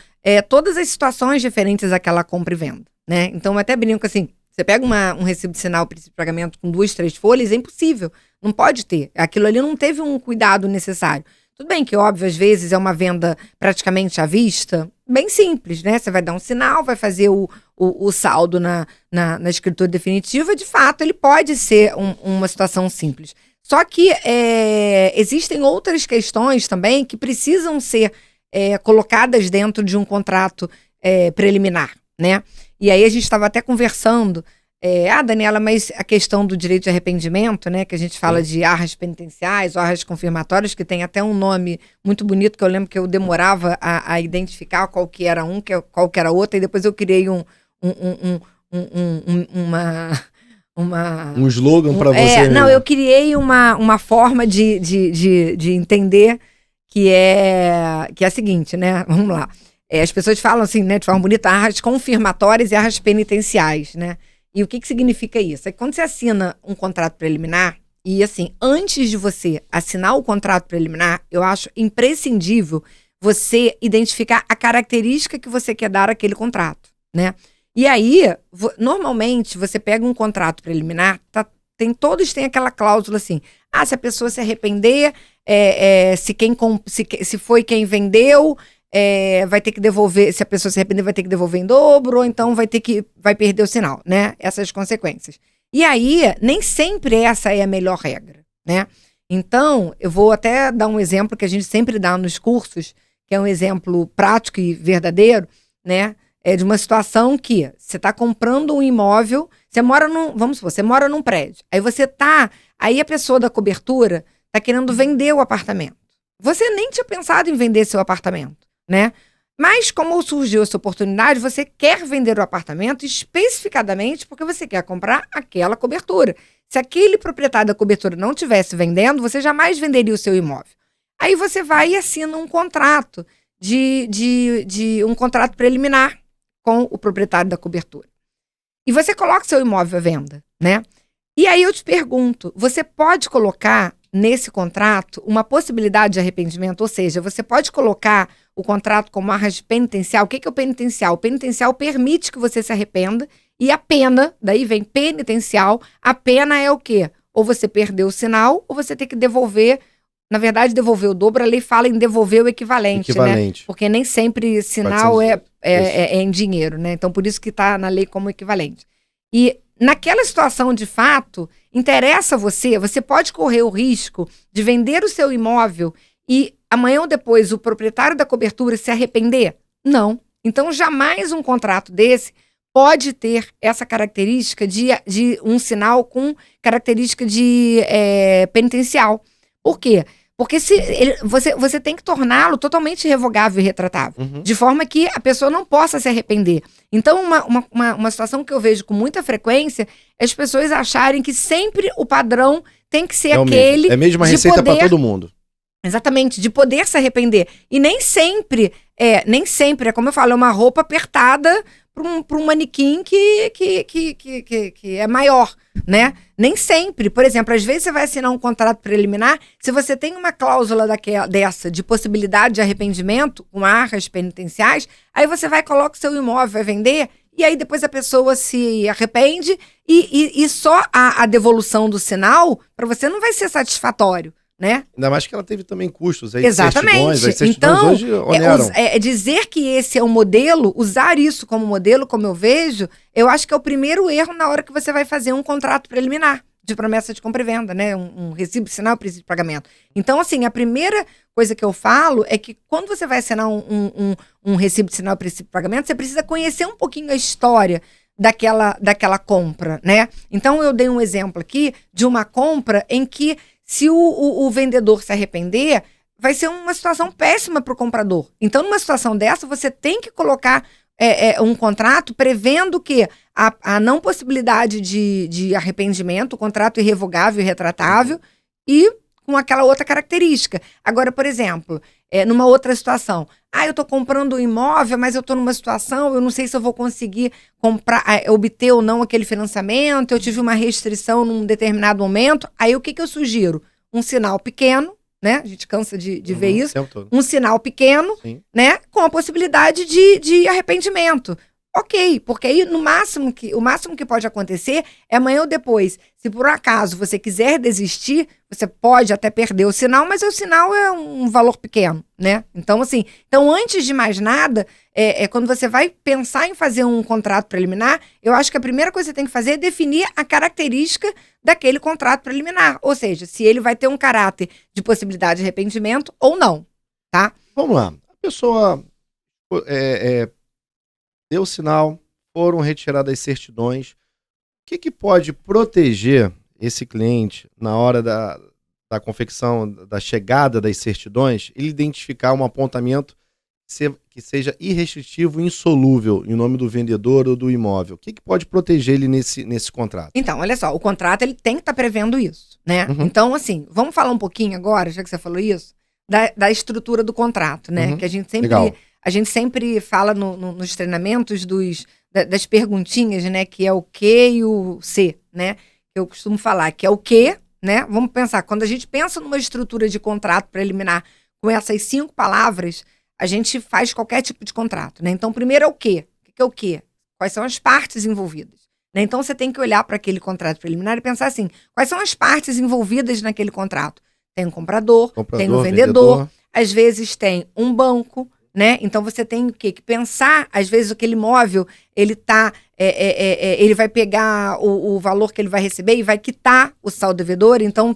todas as situações referentes àquela compra e venda, né? Então, eu até brinco assim, você pega um recibo de sinal, princípio de pagamento com 2, 3 folhas, é impossível. Não pode ter. Aquilo ali não teve um cuidado necessário. Tudo bem que, óbvio, às vezes é uma venda praticamente à vista, bem simples, né? Você vai dar um sinal, vai fazer o saldo na escritura definitiva, de fato, ele pode ser uma situação simples. Só que existem outras questões também que precisam ser colocadas dentro de um contrato preliminar, né? E aí a gente estava até conversando, Daniela, mas a questão do direito de arrependimento, né, que a gente fala de arras penitenciais, ou arras confirmatórias, que tem até um nome muito bonito, que eu lembro que eu demorava a identificar qual que era qual que era outro, e depois eu criei um slogan para você. Não, eu criei uma forma de entender que é a seguinte, né? Vamos lá. As pessoas falam assim, né, de forma bonita, arras confirmatórias e arras penitenciais, né? E o que significa isso? É que quando você assina um contrato preliminar, e assim, antes de você assinar o contrato preliminar, eu acho imprescindível você identificar a característica que você quer dar àquele contrato, né? E aí, normalmente, você pega um contrato preliminar, todos têm aquela cláusula assim, se a pessoa se arrepender, se foi quem vendeu, vai ter que devolver, se a pessoa se arrepender, vai ter que devolver em dobro, ou então vai perder o sinal, né? Essas consequências. E aí, nem sempre essa é a melhor regra, né? Então, eu vou até dar um exemplo que a gente sempre dá nos cursos, que é um exemplo prático e verdadeiro, né? De uma situação que você está comprando um imóvel, vamos supor, você mora num prédio, aí a pessoa da cobertura está querendo vender o apartamento. Você nem tinha pensado em vender seu apartamento, né? Mas como surgiu essa oportunidade, você quer vender o apartamento especificadamente porque você quer comprar aquela cobertura. Se aquele proprietário da cobertura não estivesse vendendo, você jamais venderia o seu imóvel. Aí você vai e assina um contrato de um contrato preliminar com o proprietário da cobertura. E você coloca seu imóvel à venda, né? E aí eu te pergunto, você pode colocar nesse contrato uma possibilidade de arrependimento? Ou seja, você pode colocar o contrato como arras penitencial? O que é o penitencial? O penitencial permite que você se arrependa e a pena, daí vem penitencial, a pena é o quê? Ou você perdeu o sinal ou você tem que devolver, na verdade devolver o dobro, a lei fala em devolver o equivalente. Né? Porque nem sempre sinal é em dinheiro, né? Então por isso que está na lei como equivalente. E naquela situação de fato, interessa você pode correr o risco de vender o seu imóvel e amanhã ou depois o proprietário da cobertura se arrepender? Não. Então jamais um contrato desse pode ter essa característica de um sinal com característica de penitencial. Por quê? Porque você tem que torná-lo totalmente revogável e retratável, de forma que a pessoa não possa se arrepender. Então, uma situação que eu vejo com muita frequência é as pessoas acharem que sempre o padrão tem que ser aquele. É a mesma receita para todo mundo. Exatamente, de poder se arrepender. E nem sempre, como eu falo, é uma roupa apertada para um manequim que é maior, né? Nem sempre. Por exemplo, às vezes você vai assinar um contrato preliminar, se você tem uma cláusula dessa de possibilidade de arrependimento, com arras penitenciais, aí você vai, coloca o seu imóvel, vai vender, e aí depois a pessoa se arrepende e só a devolução do sinal, para você não vai ser satisfatório. Né? Ainda mais que ela teve também custos aí. Exatamente. As certidões então, hoje oneram. Dizer que esse é um modelo, usar isso como modelo, como eu vejo, eu acho que é o primeiro erro na hora que você vai fazer um contrato preliminar de promessa de compra e venda, né? Um recibo sinal, princípio de pagamento. Então, assim, a primeira coisa que eu falo é que quando você vai assinar um recibo de sinal, princípio de pagamento, você precisa conhecer um pouquinho a história daquela compra, né? Então, eu dei um exemplo aqui de uma compra em que se o vendedor se arrepender, vai ser uma situação péssima para o comprador. Então, numa situação dessa, você tem que colocar um contrato prevendo que a não possibilidade de arrependimento, o contrato irrevogável e retratável, e com aquela outra característica. Agora, por exemplo, numa outra situação, eu estou comprando um imóvel, mas eu estou numa situação, eu não sei se eu vou conseguir obter ou não aquele financiamento, eu tive uma restrição num determinado momento, aí o que eu sugiro? Um sinal pequeno, né? A gente cansa de ver isso. Um sinal pequeno, sim, né? Com a possibilidade de arrependimento. Ok, porque aí o máximo que pode acontecer é amanhã ou depois. Se por acaso você quiser desistir, você pode até perder o sinal, mas o sinal é um valor pequeno, né? Então, assim, antes de mais nada, quando você vai pensar em fazer um contrato preliminar, eu acho que a primeira coisa que você tem que fazer é definir a característica daquele contrato preliminar. Ou seja, se ele vai ter um caráter de possibilidade de arrependimento ou não, tá? Vamos lá. A pessoa deu o sinal, foram retiradas as certidões. O que pode proteger esse cliente na hora da confecção, da chegada das certidões, ele identificar um apontamento que seja irrestritivo e insolúvel em nome do vendedor ou do imóvel? O que pode proteger ele nesse contrato? Então, olha só, o contrato ele tem que estar prevendo isso, né? Então, assim, vamos falar um pouquinho agora, já que você falou isso, da estrutura do contrato, né? Que a gente sempre fala nos treinamentos das perguntinhas, né? Que é o Q e o C, né? Que eu costumo falar, que é o Q, né? Vamos pensar, quando a gente pensa numa estrutura de contrato preliminar com essas 5 palavras, a gente faz qualquer tipo de contrato, né? Então, primeiro é o quê? O que é o quê? Quais são as partes envolvidas? Né? Então, você tem que olhar para aquele contrato preliminar e pensar assim, quais são as partes envolvidas naquele contrato? Tem um comprador, tem um vendedor, às vezes tem um banco, né? Então, você tem o quê? Que pensar, às vezes, aquele imóvel, ele vai pegar o valor que ele vai receber e vai quitar o saldo devedor. Então,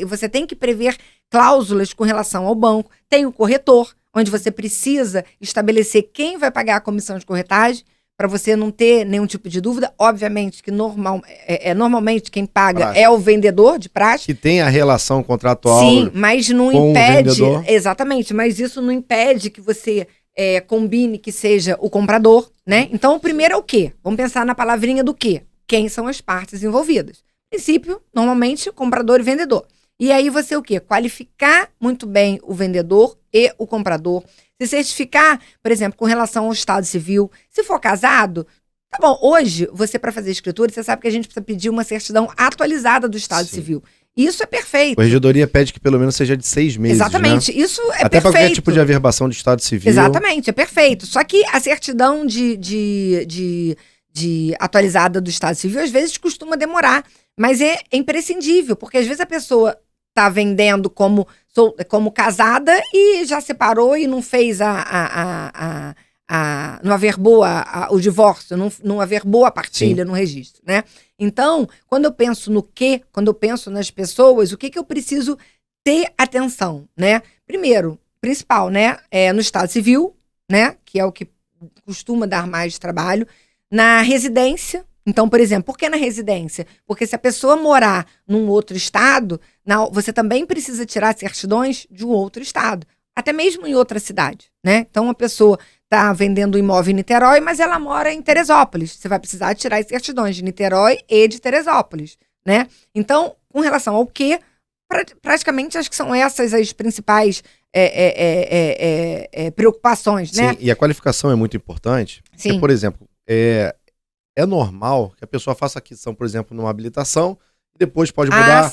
você tem que prever cláusulas com relação ao banco. Tem o corretor, onde você precisa estabelecer quem vai pagar a comissão de corretagem, para você não ter nenhum tipo de dúvida. Obviamente que normalmente quem paga é o vendedor de praxe. Que tem a relação contratual. Sim, mas não com impede. O vendedor. Exatamente, mas isso não impede que você combine que seja o comprador, né? Então, o primeiro é o quê? Vamos pensar na palavrinha do quê? Quem são as partes envolvidas? Princípio, normalmente, comprador e vendedor. E aí você o quê? Qualificar muito bem o vendedor e o comprador. Se certificar, por exemplo, com relação ao estado civil. Se for casado, tá bom, hoje, você para fazer escritura, você sabe que a gente precisa pedir uma certidão atualizada do estado civil. Isso é perfeito. A corregedoria pede que pelo menos seja de 6 meses, exatamente, né? Isso é até perfeito. Para qualquer tipo de averbação de estado civil. Exatamente, é perfeito. Só que a certidão de atualizada do estado civil, às vezes, costuma demorar. Mas é imprescindível, porque às vezes a pessoa tá vendendo como casada e já separou e não fez não averbou o divórcio, não averbou a partilha. Sim. No registro, né? Então, quando eu penso quando eu penso nas pessoas, o que eu preciso ter atenção, né? Primeiro, principal, né? No estado civil, né? Que é o que costuma dar mais trabalho. Na residência. Então, por exemplo, por que na residência? Porque se a pessoa morar num outro estado, você também precisa tirar certidões de um outro estado, até mesmo em outra cidade, né? Então, a pessoa está vendendo um imóvel em Niterói, mas ela mora em Teresópolis. Você vai precisar tirar as certidões de Niterói e de Teresópolis, né? Então, com relação ao quê? Praticamente, acho que são essas as principais preocupações, né? Sim, e a qualificação é muito importante. Sim. Porque, por exemplo, é normal que a pessoa faça aquisição, por exemplo, numa habilitação, e depois pode mudar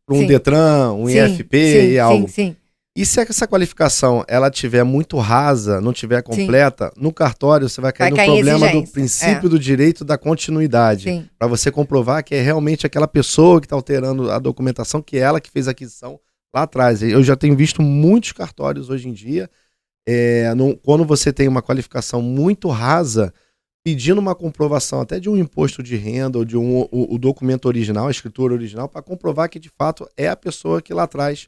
para um Detran, um IFP e algo. Sim. E se essa qualificação ela tiver muito rasa, não tiver completa, no cartório você vai cair no problema do princípio do direito da continuidade. Para você comprovar que é realmente aquela pessoa que está alterando a documentação, que é ela que fez a aquisição lá atrás. Eu já tenho visto muitos cartórios hoje em dia, quando você tem uma qualificação muito rasa, pedindo uma comprovação até de um imposto de renda ou de o documento original, a escritura original, para comprovar que de fato é a pessoa que lá atrás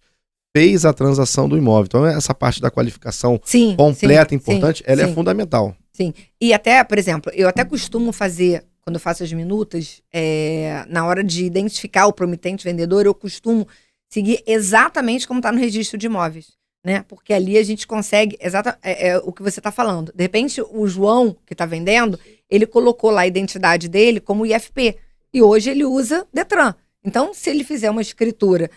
fez a transação do imóvel. Então essa parte da qualificação completa, importante, ela é fundamental. Sim, e até, por exemplo, eu até costumo fazer, quando eu faço as minutas, na hora de identificar o promitente vendedor, eu costumo seguir exatamente como está no registro de imóveis. Né? Porque ali a gente consegue o que você está falando. De repente, o João, que está vendendo, ele colocou lá a identidade dele como IFP. E hoje ele usa Detran. Então, se ele fizer uma escritura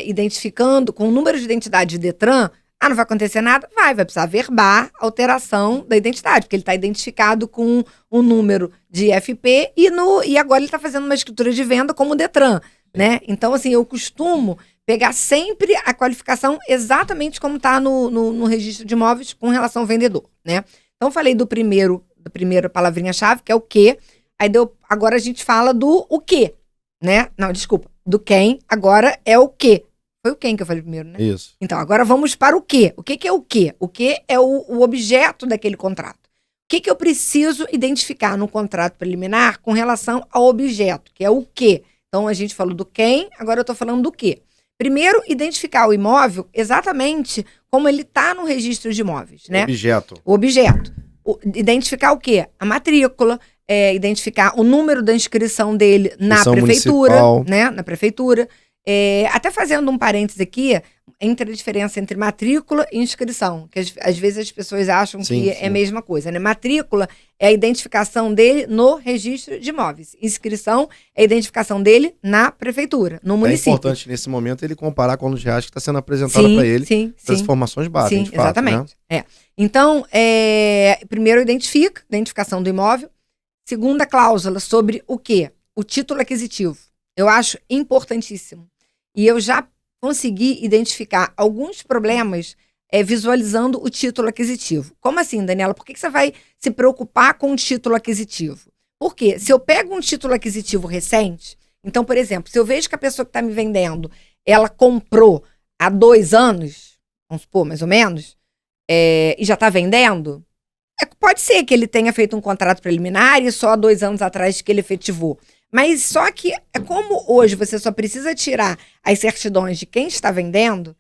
identificando com o número de identidade de Detran, não vai acontecer nada? Vai precisar verbar a alteração da identidade, porque ele está identificado com o número de IFP e agora ele está fazendo uma escritura de venda como Detran. Né? Então, assim, eu costumo pegar sempre a qualificação exatamente como está no registro de imóveis com relação ao vendedor, né? Então, falei da primeira palavrinha-chave, que é o quê. Aí agora a gente fala do o quê, né? Não, desculpa. Do quem, agora é o quê. Foi o quem que eu falei primeiro, né? Isso. Então, agora vamos para o quê. O que é o quê? O quê é o objeto daquele contrato. O que eu preciso identificar no contrato preliminar com relação ao objeto, que é o quê. Então, a gente falou do quem, agora eu estou falando do quê. Primeiro, identificar o imóvel exatamente como ele está no registro de imóveis, né? O objeto. Identificar o quê? A matrícula, identificar o número da inscrição dele na prefeitura, né? Na prefeitura. Até fazendo um parênteses aqui, entre a diferença entre matrícula e inscrição, que às vezes as pessoas acham que é a mesma coisa, né? Matrícula é a identificação dele no registro de imóveis. Inscrição é a identificação dele na prefeitura, no município. É importante, nesse momento, ele comparar com os reais que está sendo apresentado para ele, essas informações básicas, de fato, exatamente. Né? Então, primeiro identificação do imóvel. Segunda cláusula sobre o quê? O título aquisitivo. Eu acho importantíssimo. E eu já consegui identificar alguns problemas visualizando o título aquisitivo. Como assim, Daniela? Por que você vai se preocupar com o título aquisitivo? Porque se eu pego um título aquisitivo recente, então, por exemplo, se eu vejo que a pessoa que está me vendendo, ela comprou há 2 anos, vamos supor, mais ou menos, e já está vendendo, pode ser que ele tenha feito um contrato preliminar e só há 2 anos atrás que ele efetivou. Mas só que, como hoje você só precisa tirar as certidões de quem está vendendo,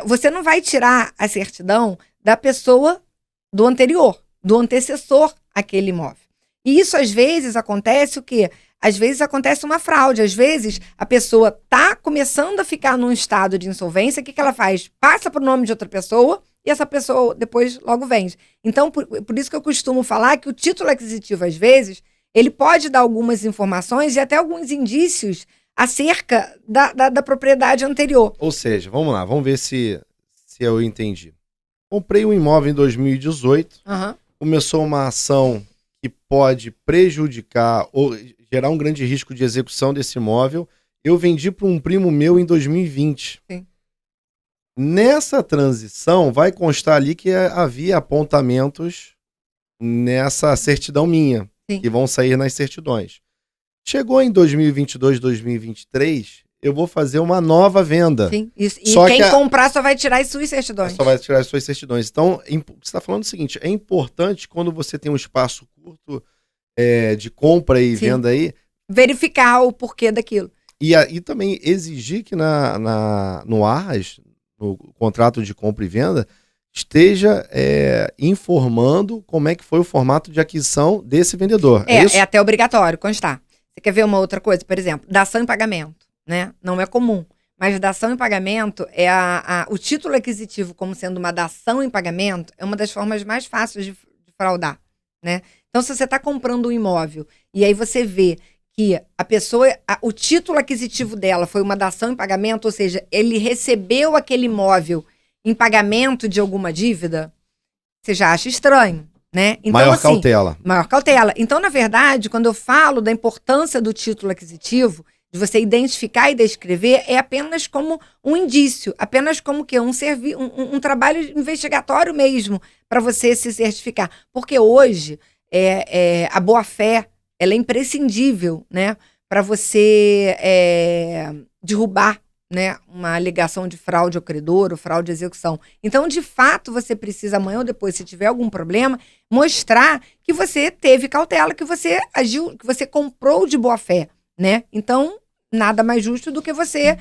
você não vai tirar a certidão da pessoa do anterior, do antecessor àquele imóvel. E isso, às vezes, acontece o quê? Às vezes acontece uma fraude. Às vezes, a pessoa está começando a ficar num estado de insolvência. O que ela faz? Passa para o nome de outra pessoa e essa pessoa depois logo vende. Então, por isso que eu costumo falar que o título aquisitivo, às vezes, ele pode dar algumas informações e até alguns indícios acerca da propriedade anterior. Ou seja, vamos lá, vamos ver se eu entendi. Comprei um imóvel em 2018, Aham. começou uma ação que pode prejudicar ou gerar um grande risco de execução desse imóvel. Eu vendi para um primo meu em 2020. Sim. Nessa transição, vai constar ali que havia apontamentos nessa certidão minha, Sim. que vão sair nas certidões. Chegou em 2022, 2023, eu vou fazer uma nova venda. Sim. Isso. E Só quem que comprar só vai tirar as suas certidões. só vai tirar as suas certidões. Então, você está falando o seguinte, é importante quando você tem um espaço curto de compra e Sim. venda aí, Verificar o porquê daquilo. e também exigir que no ARRAS, no contrato de compra e venda, esteja informando como é que foi o formato de aquisição desse vendedor. É isso? É até obrigatório, constar. Você quer ver uma outra coisa? Por exemplo, dação em pagamento, né? Não é comum. Mas dação em pagamento o título aquisitivo como sendo uma dação em pagamento é uma das formas mais fáceis de fraudar, né? Então, se você está comprando um imóvel e aí você vê que a pessoa, o título aquisitivo dela foi uma dação em pagamento, ou seja, ele recebeu aquele imóvel em pagamento de alguma dívida, você já acha estranho, né? Então, Maior assim, cautela. Maior cautela. Então, na verdade, quando eu falo da importância do título aquisitivo, de você identificar e descrever, é apenas como um indício, apenas como que um trabalho investigatório mesmo, para você se certificar. Porque hoje, a boa-fé, ela é imprescindível, né, para você derrubar, né, uma alegação de fraude ao credor ou fraude de execução. Então, de fato, você precisa, amanhã ou depois, se tiver algum problema, mostrar que você teve cautela, que você agiu, que você comprou de boa fé, né? Então, nada mais justo do que você,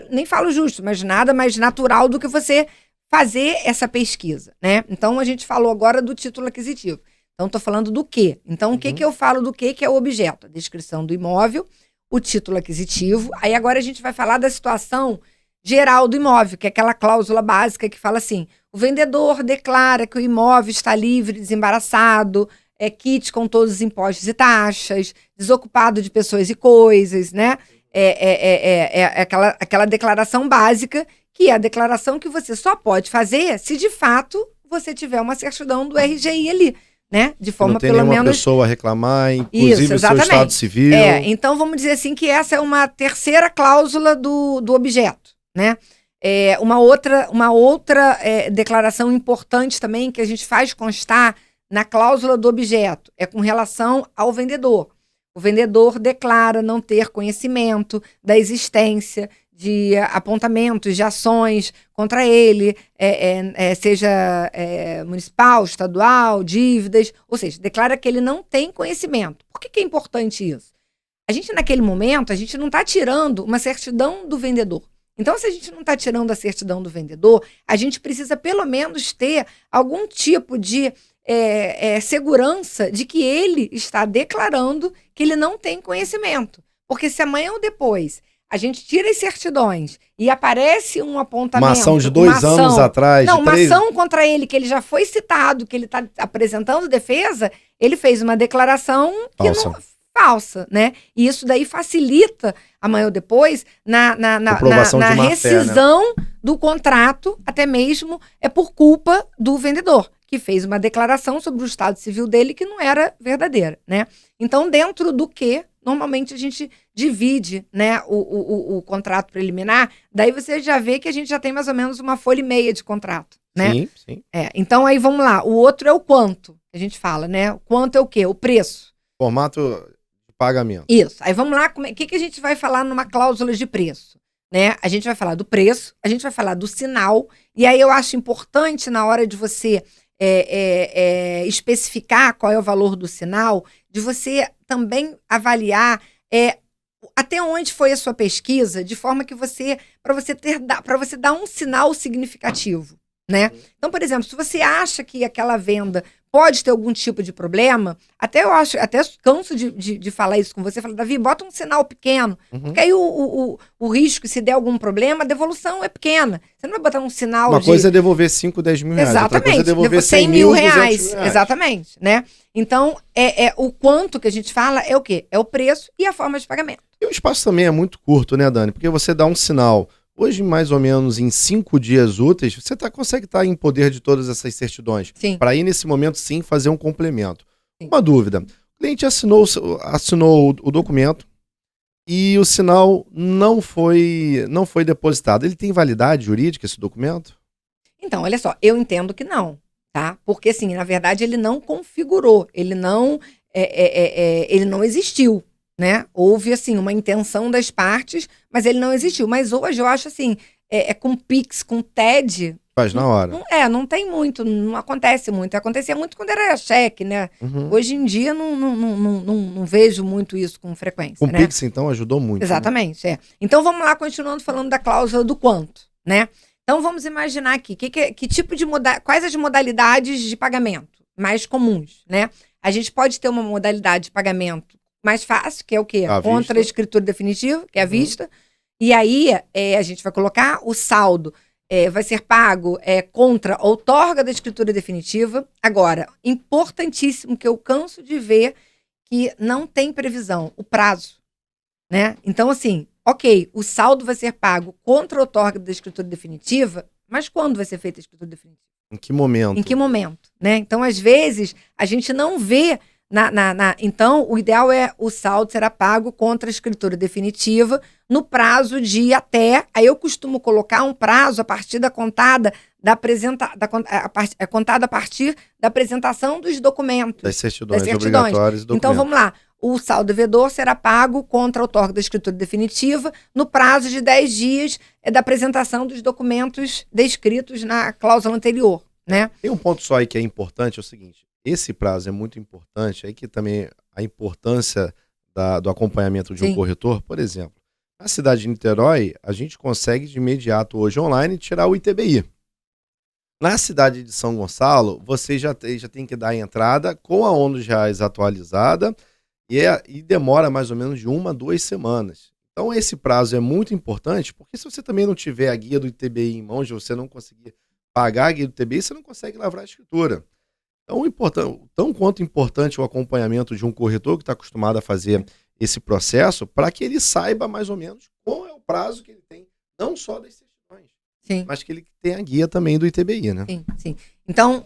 nem falo justo, mas nada mais natural do que você fazer essa pesquisa, né? Então, a gente falou agora do título aquisitivo. Então, estou falando do quê? Então, o que que eu falo do quê? Que é o objeto? A descrição do imóvel, o título aquisitivo. Aí agora a gente vai falar da situação geral do imóvel, que é aquela cláusula básica que fala assim: o vendedor declara que o imóvel está livre, desembaraçado, quite com todos os impostos e taxas, desocupado de pessoas e coisas, né? Aquela declaração básica, que é a declaração que você só pode fazer se de fato você tiver uma certidão do RGI ali, né? De forma não tem pelo nenhuma menos pessoa a reclamar, inclusive isso, o seu estado civil. Então vamos dizer assim que essa é uma terceira cláusula do objeto, né? Uma outra declaração importante também que a gente faz constar na cláusula do objeto é com relação ao vendedor. O vendedor declara não ter conhecimento da existência de apontamentos, de ações contra ele, seja municipal, estadual, dívidas, ou seja, declara que ele não tem conhecimento. Por que é importante isso? A gente, naquele momento, a gente não está tirando uma certidão do vendedor. Então, se a gente não está tirando a certidão do vendedor, a gente precisa, pelo menos, ter algum tipo de segurança de que ele está declarando que ele não tem conhecimento. Porque se amanhã ou depois a gente tira as certidões e aparece um apontamento... Uma ação de 2 anos atrás, não, de uma 3... ação contra ele, que ele já foi citado, que ele está apresentando defesa, ele fez uma declaração que não... falsa, né? E isso daí facilita, amanhã ou depois, na rescisão do contrato, até mesmo por culpa do vendedor, que fez uma declaração sobre o estado civil dele que não era verdadeira, né? Então, dentro do que, normalmente a gente divide, né, o contrato preliminar, daí você já vê que a gente já tem mais ou menos uma folha e meia de contrato, né? Sim, sim. Então, aí vamos lá. O outro é o quanto, a gente fala, né? O quanto é o quê? O preço. Formato de pagamento. Isso. Aí vamos lá, o que a gente vai falar numa cláusula de preço? Né? A gente vai falar do preço, a gente vai falar do sinal, e aí eu acho importante, na hora de você especificar qual é o valor do sinal, de você também avaliar até onde foi a sua pesquisa, de forma que para você dar um sinal significativo, né? Então, por exemplo, se você acha que aquela venda pode ter algum tipo de problema, até canso de falar isso com você, falo, Davi, bota um sinal pequeno, porque aí o risco, se der algum problema, a devolução é pequena. Você não vai botar um sinal Uma coisa é devolver 5, 10 mil reais, outra coisa é devolver 100 mil reais. Exatamente, né? Então, o quanto que a gente fala é o quê? É o preço e a forma de pagamento. E o espaço também é muito curto, né, Dani? Porque você dá um sinal Hoje, mais ou menos em 5 dias úteis, você consegue estar em poder de todas essas certidões. Sim. Para ir, nesse momento, sim, fazer um complemento. Sim. Uma dúvida. O cliente assinou o documento e o sinal não foi depositado. Ele tem validade jurídica, esse documento? Então, olha só, eu entendo que não, tá? Porque, assim, na verdade, ele não configurou, ele não existiu, né? Houve, assim, uma intenção das partes, mas ele não existiu. Mas hoje eu acho, assim, com Pix, com TED... Faz na hora. Não tem muito, não acontece muito. Acontecia muito quando era cheque, né? Uhum. Hoje em dia não vejo muito isso com frequência, Com né? Pix, então, ajudou muito. Exatamente, né? Então vamos lá, continuando falando da cláusula do quanto, né? Então vamos imaginar aqui, que tipo de quais as modalidades de pagamento mais comuns, né? A gente pode ter uma modalidade de pagamento mais fácil, que é o quê? Contra a escritura definitiva, que é a vista. E aí a gente vai colocar o saldo. Vai ser pago contra a outorga da escritura definitiva. Agora, importantíssimo que eu canso de ver que não tem previsão, o prazo, né? Então, assim, ok, o saldo vai ser pago contra a outorga da escritura definitiva, mas quando vai ser feita a escritura definitiva? Em que momento? Em que momento, né? Então, às vezes, a gente não vê Então, o ideal o saldo será pago contra a escritura definitiva no prazo de até... Aí eu costumo colocar um prazo a partir da contada contada a partir da apresentação dos documentos. Das certidões obrigatórias e documentos. Então, vamos lá. O saldo devedor será pago contra a outorga da escritura definitiva no prazo de 10 dias da apresentação dos documentos descritos na cláusula anterior, né? Tem um ponto só aí que é importante, é o seguinte. Esse prazo é muito importante, aí que também a importância do acompanhamento de um corretor, por exemplo, na cidade de Niterói, a gente consegue de imediato hoje online tirar o ITBI. Na cidade de São Gonçalo, você já tem que dar a entrada com a ônus reais atualizada e demora mais ou menos de 1 a 2 semanas. Então esse prazo é muito importante, porque se você também não tiver a guia do ITBI em mãos, você não conseguir pagar a guia do ITBI, você não consegue lavrar a escritura. Tão quanto importante o acompanhamento de um corretor que está acostumado a fazer esse processo, para que ele saiba mais ou menos qual é o prazo que ele tem, não só das certidões, mas que ele tenha a guia também do ITBI, né? Sim. Então,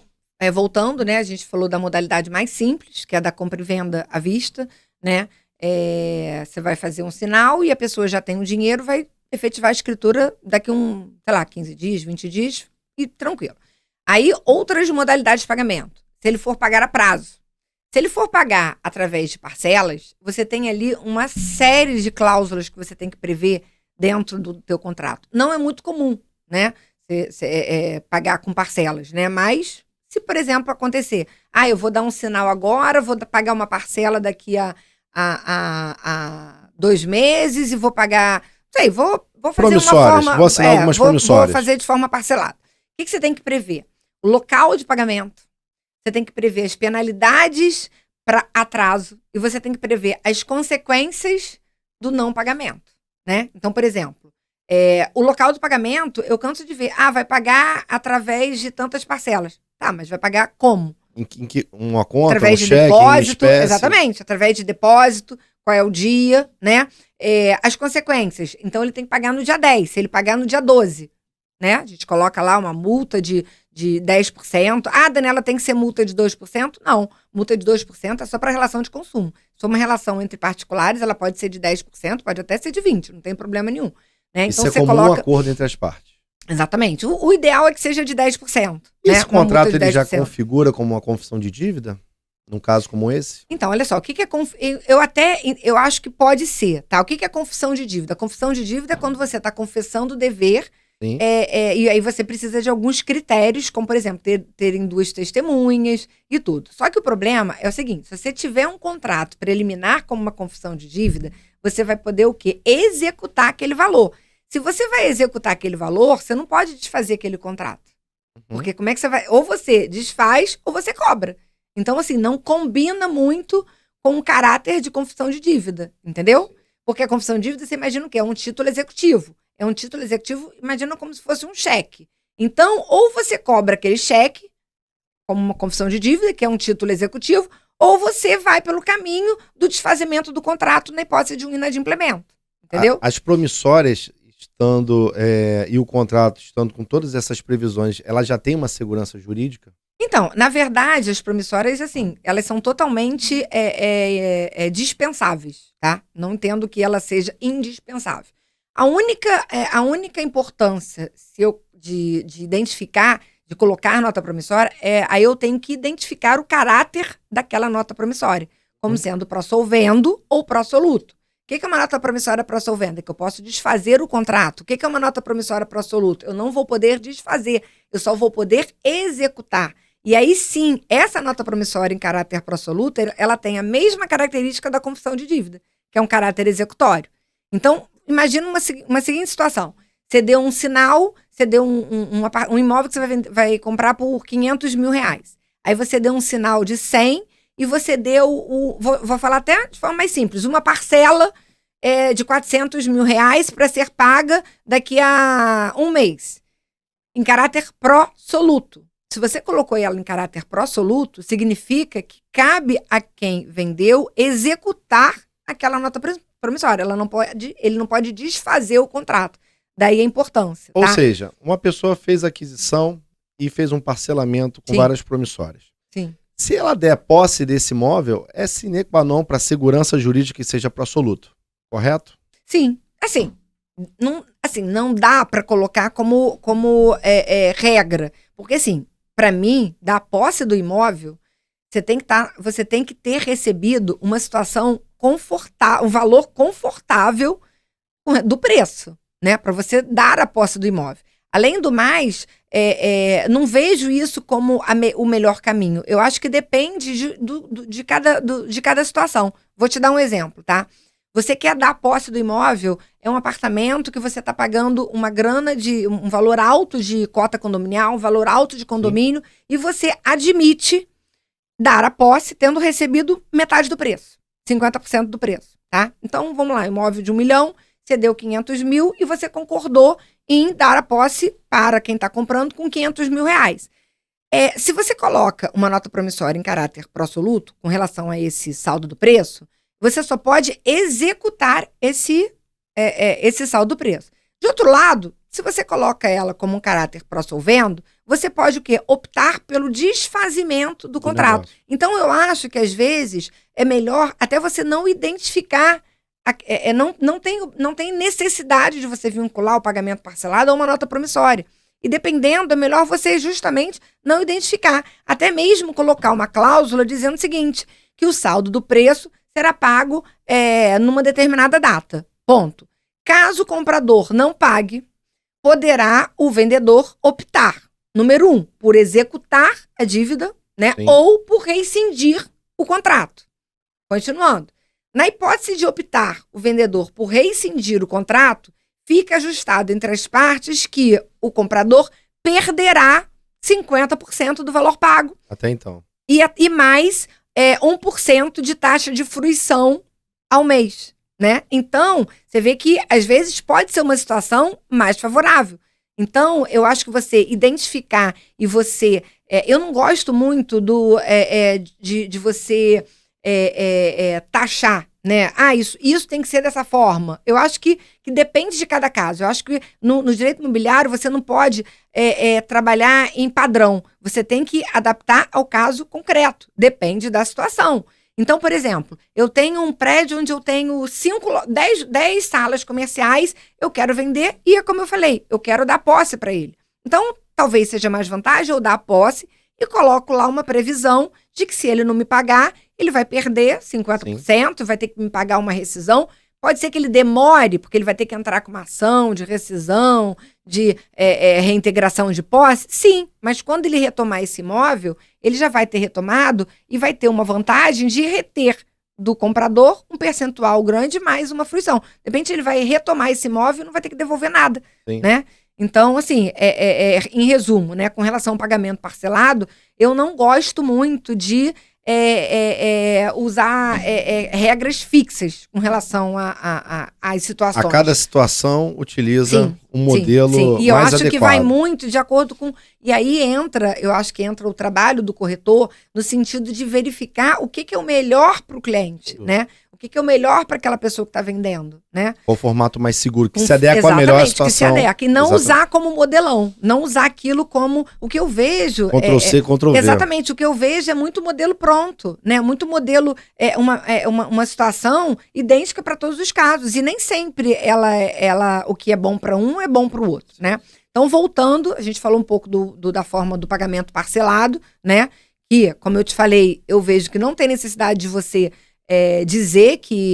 voltando, né, a gente falou da modalidade mais simples, que é a da compra e venda à vista, né? Você vai fazer um sinal e a pessoa já tem o dinheiro, vai efetivar a escritura daqui 15 dias, 20 dias, e tranquilo. Aí, outras modalidades de pagamento. Se ele for pagar a prazo. Se ele for pagar através de parcelas, você tem ali uma série de cláusulas que você tem que prever dentro do teu contrato. Não é muito comum, né? Pagar com parcelas, né? Mas, se, por exemplo, acontecer, eu vou dar um sinal agora, vou pagar uma parcela daqui a 2 meses e vou pagar... vou fazer uma forma... Vou assinar algumas promissórias. Vou fazer de forma parcelada. O que você tem que prever? O local de pagamento. Você tem que prever as penalidades para atraso e você tem que prever as consequências do não pagamento, né? Então, por exemplo, o local do pagamento, eu canso de ver, vai pagar através de tantas parcelas. Tá, mas vai pagar como? Em uma conta, através um de cheque, depósito, em espécie. Exatamente, através de depósito, qual é o dia, né? As consequências. Então, ele tem que pagar no dia 10, se ele pagar no dia 12, né? A gente coloca lá uma multa de 10%. Daniela, tem que ser multa de 2%? Não, multa de 2% é só para relação de consumo. Se for uma relação entre particulares, ela pode ser de 10%, pode até ser de 20%, não tem problema nenhum. Né? Então, isso é comum um acordo entre as partes. Exatamente. O ideal é que seja de 10%. Esse contrato ele já configura como uma confissão de dívida? Num caso como esse? Então, olha só, o que é eu acho que pode ser, tá? O que é confissão de dívida? A confissão de dívida é quando você está confessando o dever. E aí você precisa de alguns critérios, como, por exemplo, terem 2 testemunhas e tudo. Só que o problema é o seguinte, se você tiver um contrato preliminar como uma confissão de dívida, você vai poder o quê? Executar aquele valor. Se você vai executar aquele valor, você não pode desfazer aquele contrato. Porque como é que você vai... Ou você desfaz ou você cobra. Então, assim, não combina muito com o caráter de confissão de dívida, entendeu? Porque a confissão de dívida, você imagina o quê? É um título executivo. É um título executivo, imagina como se fosse um cheque. Então, ou você cobra aquele cheque, como uma confissão de dívida, que é um título executivo, ou você vai pelo caminho do desfazimento do contrato na hipótese de um inadimplemento. Entendeu? As promissórias estando e o contrato estando com todas essas previsões, ela já tem uma segurança jurídica? Então, na verdade, as promissórias, assim, elas são totalmente dispensáveis, tá? Não entendo que ela seja indispensável. A única importância de identificar, de colocar nota promissória, aí eu tenho que identificar o caráter daquela nota promissória, como sendo pró-solvendo ou pró-soluto. O que é uma nota promissória pró-solvendo? É que eu posso desfazer o contrato. O que é uma nota promissória pró-soluto? Eu não vou poder desfazer, eu só vou poder executar. E aí sim, essa nota promissória em caráter pró-soluto, ela tem a mesma característica da confissão de dívida, que é um caráter executório. Então, imagina uma seguinte situação. Você deu um sinal, você deu um imóvel que você vai comprar por 500 mil reais. Aí você deu um sinal de 100 e você deu, vou falar até de forma mais simples, uma parcela de 400 mil reais para ser paga daqui a um mês, em caráter pró-soluto. Se você colocou ela em caráter pró-soluto, significa que cabe a quem vendeu executar aquela nota promissória. Ele não pode desfazer o contrato. Daí a importância. Ou tá? seja, uma pessoa fez aquisição e fez um parcelamento com várias promissórias. Sim. Se ela der posse desse imóvel, é sine qua non para a segurança jurídica que seja pró-soluto. Correto? Sim. Não dá para colocar como regra. Porque, assim, para mim, da posse do imóvel, você tem que ter recebido uma situação confortável, um valor confortável do preço, né? Para você dar a posse do imóvel. Além do mais, não vejo isso como o melhor caminho. Eu acho que depende de cada situação. Vou te dar um exemplo, tá? Você quer dar posse do imóvel, é um apartamento que você está pagando uma grana um valor alto de cota condominial, um valor alto de condomínio, e você admite dar a posse tendo recebido metade do preço, 50% do preço, tá? Então, vamos lá, imóvel de 1 milhão, você deu 500 mil e você concordou em dar a posse para quem está comprando com 500 mil reais. Se você coloca uma nota promissória em caráter pró-soluto com relação a esse saldo do preço, você só pode executar esse saldo do preço. De outro lado, se você coloca ela como um caráter pró-solvendo, você pode o quê? Optar pelo desfazimento do contrato. Negócio. Então, eu acho que, às vezes, é melhor até você não identificar, não tem necessidade de você vincular o pagamento parcelado a uma nota promissória. E dependendo, é melhor você justamente não identificar. Até mesmo colocar uma cláusula dizendo o seguinte, que o saldo do preço será pago numa determinada data. Ponto. Caso o comprador não pague, poderá o vendedor optar, número 1, por executar a dívida, né? Ou por rescindir o contrato. Continuando. Na hipótese de optar o vendedor por rescindir o contrato, fica ajustado entre as partes que o comprador perderá 50% do valor pago. Até então. E mais 1% de taxa de fruição ao mês, né? Então, você vê que, às vezes, pode ser uma situação mais favorável. Então, eu acho que você identificar e você... eu não gosto muito de você taxar, né? Isso tem que ser dessa forma. Eu acho que depende de cada caso. Eu acho que no direito imobiliário você não pode trabalhar em padrão. Você tem que adaptar ao caso concreto. Depende da situação. Então, por exemplo, eu tenho um prédio onde eu tenho 10 salas comerciais, eu quero vender e, é como eu falei, eu quero dar posse para ele. Então, talvez seja mais vantagem eu dar a posse e coloco lá uma previsão de que, se ele não me pagar, ele vai perder 50%, vai ter que me pagar uma rescisão. Pode ser que ele demore, porque ele vai ter que entrar com uma ação de rescisão, de reintegração de posse. Sim, mas quando ele retomar esse imóvel, ele já vai ter retomado e vai ter uma vantagem de reter do comprador um percentual grande mais uma fruição. De repente, ele vai retomar esse imóvel e não vai ter que devolver nada, né? Então, assim, em resumo, né, com relação ao pagamento parcelado, eu não gosto muito de usar regras fixas com relação às situações. A cada situação utiliza um modelo mais adequado. E eu acho que vai muito de acordo com... E aí eu acho que entra o trabalho do corretor no sentido de verificar o que é o melhor para o cliente, né? O que é o melhor para aquela pessoa que está vendendo, né? Qual o formato mais seguro, que se adequa à melhor situação. Que se adequa. E não usar como modelão. Não usar aquilo como... O que eu vejo... Ctrl-C, Ctrl-V. Exatamente. O que eu vejo é muito modelo pronto, né? Muito modelo... uma situação idêntica para todos os casos. E nem sempre o que é bom para um é bom para o outro, né? Então, voltando, a gente falou um pouco da forma do pagamento parcelado, né? Que, como eu te falei, eu vejo que não tem necessidade de você...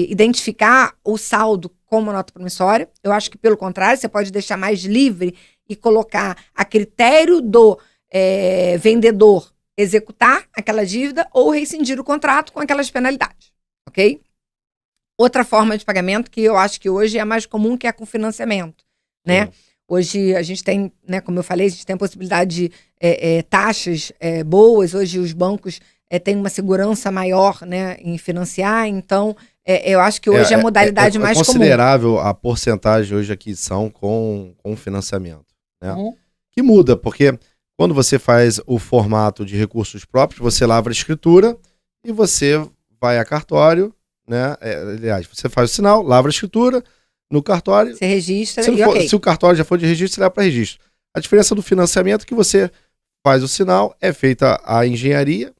identificar o saldo como nota promissória. Eu acho que, pelo contrário, você pode deixar mais livre e colocar a critério do vendedor executar aquela dívida ou rescindir o contrato com aquelas penalidades, ok? Outra forma de pagamento que eu acho que hoje é a mais comum, que é com financiamento, né? Hoje a gente tem, né, como eu falei, a gente tem a possibilidade de taxas boas. Hoje os bancos tem uma segurança maior, né, em financiar, então eu acho que hoje é a modalidade mais comum. É considerável a porcentagem hoje aqui são com financiamento, né? Que muda, porque quando você faz o formato de recursos próprios, você lavra a escritura e você vai a cartório, né? Aliás, você faz o sinal, lavra a escritura no cartório. Você registra se o cartório já for de registro, você leva para registro. A diferença do financiamento é que você faz o sinal, é feita a engenharia,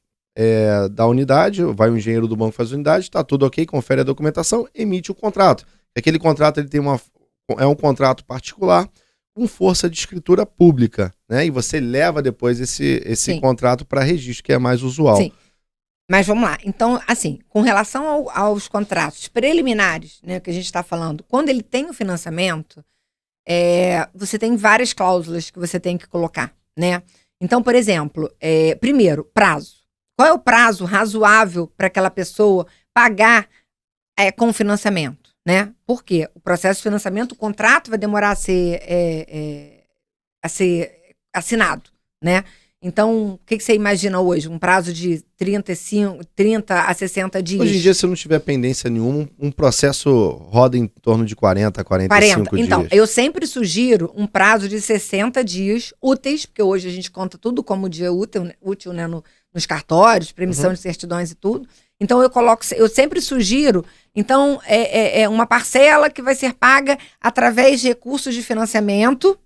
da unidade, vai o engenheiro do banco, faz a unidade, tá tudo ok, confere a documentação, emite o contrato. Aquele contrato ele tem um contrato particular com força de escritura pública, né? E você leva depois esse contrato para registro, que é mais usual. Sim. Mas vamos lá. Então, assim, com relação aos contratos preliminares, né, que a gente está falando, quando ele tem o financiamento, você tem várias cláusulas que você tem que colocar, né? Então, por exemplo, primeiro, prazo. Qual é o prazo razoável para aquela pessoa pagar com financiamento, né? Por quê? O processo de financiamento, o contrato vai demorar a ser assinado, né? Então, o que você imagina hoje? Um prazo de 30 a 60 dias? Hoje em dia, se não tiver pendência nenhuma, um processo roda em torno de 40 a 45 dias. Então, eu sempre sugiro um prazo de 60 dias úteis, porque hoje a gente conta tudo como dia útil, né, nos cartórios, emissão de certidões e tudo. Então, eu sempre sugiro, então, uma parcela que vai ser paga através de recursos de financiamento.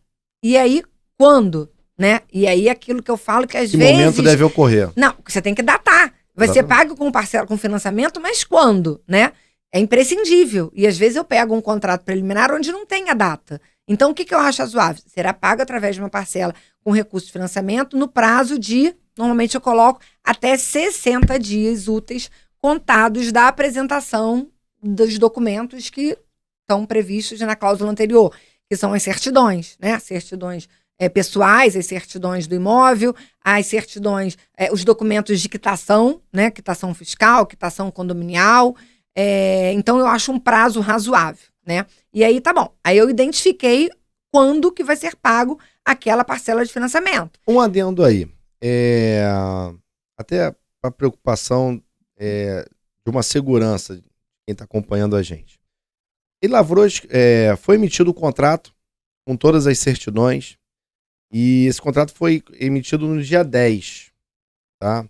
E aí, quando? Né? E aí, aquilo que eu falo que às vezes... Que momento deve ocorrer? Não, você tem que datar. Vai ser pago com parcela, com financiamento, mas quando, né? É imprescindível. E às vezes eu pego um contrato preliminar onde não tem a data. Então, o que eu acho razoável? Será pago através de uma parcela com recurso de financiamento no prazo de, normalmente eu coloco, até 60 dias úteis contados da apresentação dos documentos que estão previstos na cláusula anterior, que são as certidões, né? Certidões pessoais, as certidões do imóvel, as certidões, os documentos de quitação, né? Quitação fiscal, quitação condominial. Então, eu acho um prazo razoável, né? E aí, tá bom. Aí eu identifiquei quando que vai ser pago aquela parcela de financiamento. Um adendo aí. Até a preocupação de uma segurança de quem está acompanhando a gente. Em Lavrouxa, foi emitido o contrato com todas as certidões e esse contrato foi emitido no dia 10, tá?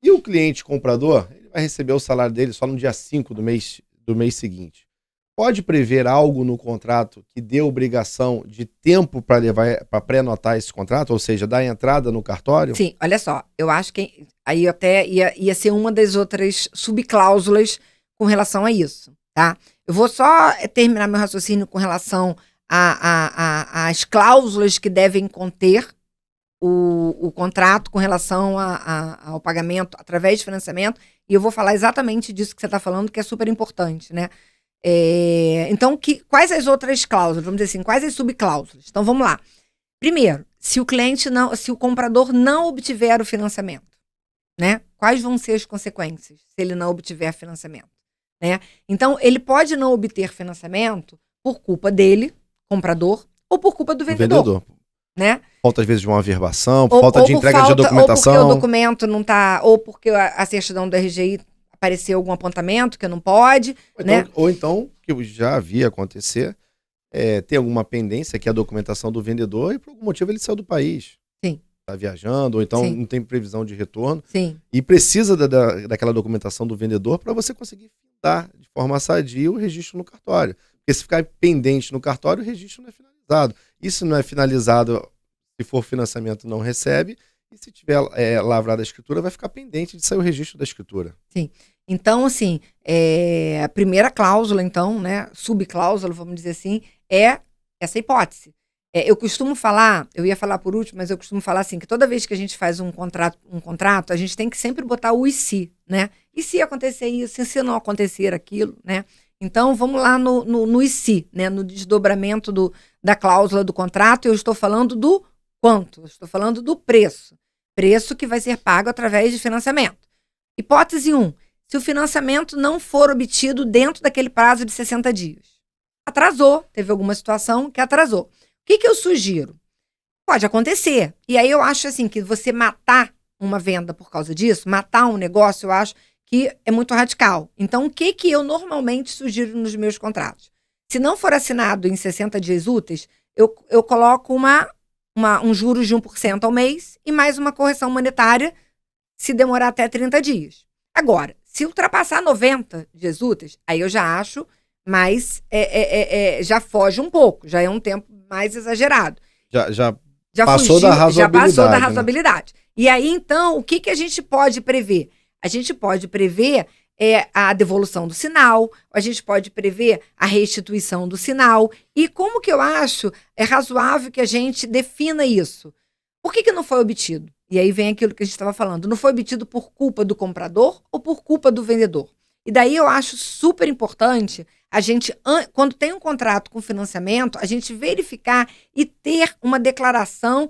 E o cliente comprador, ele vai receber o salário dele só no dia 5 do mês seguinte. Pode prever algo no contrato que dê obrigação de tempo para pré-notar esse contrato, ou seja, dar entrada no cartório? Sim, olha só, eu acho que aí até ia ser uma das outras subcláusulas com relação a isso, tá? Eu vou só terminar meu raciocínio com relação às cláusulas que devem conter o contrato com relação ao pagamento através de financiamento, e eu vou falar exatamente disso que você está falando, que é super importante, né? Então, quais as outras cláusulas? Vamos dizer assim, quais as subcláusulas? Então, vamos lá. Primeiro, se o comprador não obtiver o financiamento, né? Quais vão ser as consequências se ele não obtiver financiamento, né? Então, ele pode não obter financiamento por culpa dele, comprador, ou por culpa do vendedor. Né? Falta, às vezes, de uma averbação, falta de entrega de documentação. Ou porque o documento não está, ou porque a certidão do RGI apareceu algum apontamento que não pode. Ou então, que já havia acontecer, tem alguma pendência que é a documentação do vendedor e por algum motivo ele saiu do país. Sim. Está viajando, ou então Sim. não tem previsão de retorno. Sim. E precisa daquela documentação do vendedor para você conseguir tramitar de forma sadia o registro no cartório. Porque se ficar pendente no cartório, o registro não é finalizado. E se não é finalizado, se for financiamento, não recebe. E se tiver lavrada a escritura, vai ficar pendente de sair o registro da escritura. Sim. Então, assim, a primeira cláusula, então, né, subcláusula, vamos dizer assim, é essa hipótese. Eu costumo falar, eu ia falar por último, mas eu costumo falar assim, que toda vez que a gente faz um contrato, a gente tem que sempre botar o e se, né? E se acontecer isso, e se não acontecer aquilo, né? Então, vamos lá no e se, né? No desdobramento da cláusula do contrato, eu estou falando do quanto? Eu estou falando do preço. Preço que vai ser pago através de financiamento. Hipótese 1. Se o financiamento não for obtido dentro daquele prazo de 60 dias. Atrasou, teve alguma situação que atrasou. O que eu sugiro? Pode acontecer. E aí eu acho assim que você matar uma venda por causa disso, matar um negócio, eu acho que é muito radical. Então, o que eu normalmente sugiro nos meus contratos? Se não for assinado em 60 dias úteis, eu coloco um juros de 1% ao mês e mais uma correção monetária se demorar até 30 dias. Agora, se ultrapassar 90 dias úteis, aí eu já acho mais, já foge um pouco, já é um tempo mais exagerado. Já passou da razoabilidade. Já passou da razoabilidade. Né? E aí, então, o que a gente pode prever? A gente pode prever a devolução do sinal, a gente pode prever a restituição do sinal. E como que eu acho razoável que a gente defina isso? Por que não foi obtido? E aí vem aquilo que a gente estava falando. Não foi obtido por culpa do comprador ou por culpa do vendedor? E daí eu acho super importante a gente, quando tem um contrato com financiamento, a gente verificar e ter uma declaração,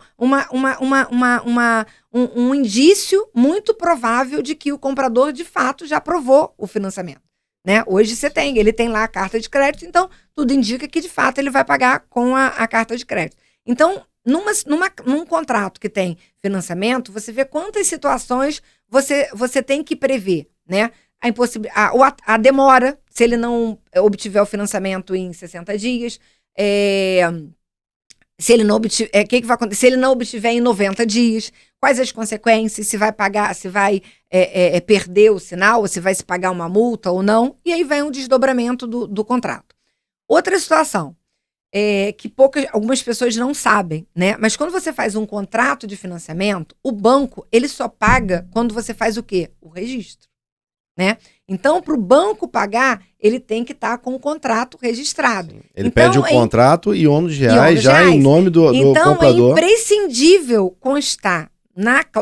um indício muito provável de que o comprador, de fato, já aprovou o financiamento. Né? Hoje ele tem lá a carta de crédito, então tudo indica que, de fato, ele vai pagar com a carta de crédito. Então, num contrato que tem financiamento, você vê quantas situações você tem que prever, né? A demora, se ele não obtiver o financiamento em 60 dias, se ele não obtiver, que vai acontecer? Se ele não obtiver em 90 dias, quais as consequências, se vai pagar, se vai perder o sinal, ou se vai se pagar uma multa ou não, e aí vem um desdobramento do contrato. Outra situação, que algumas pessoas não sabem, né? Mas quando você faz um contrato de financiamento, o banco, ele só paga quando você faz o quê? O registro. Né? Então, para o banco pagar, ele tem que estar com o contrato registrado. Sim. Ele pede o contrato e ônus de reais já em nome do comprador. Então, é imprescindível constar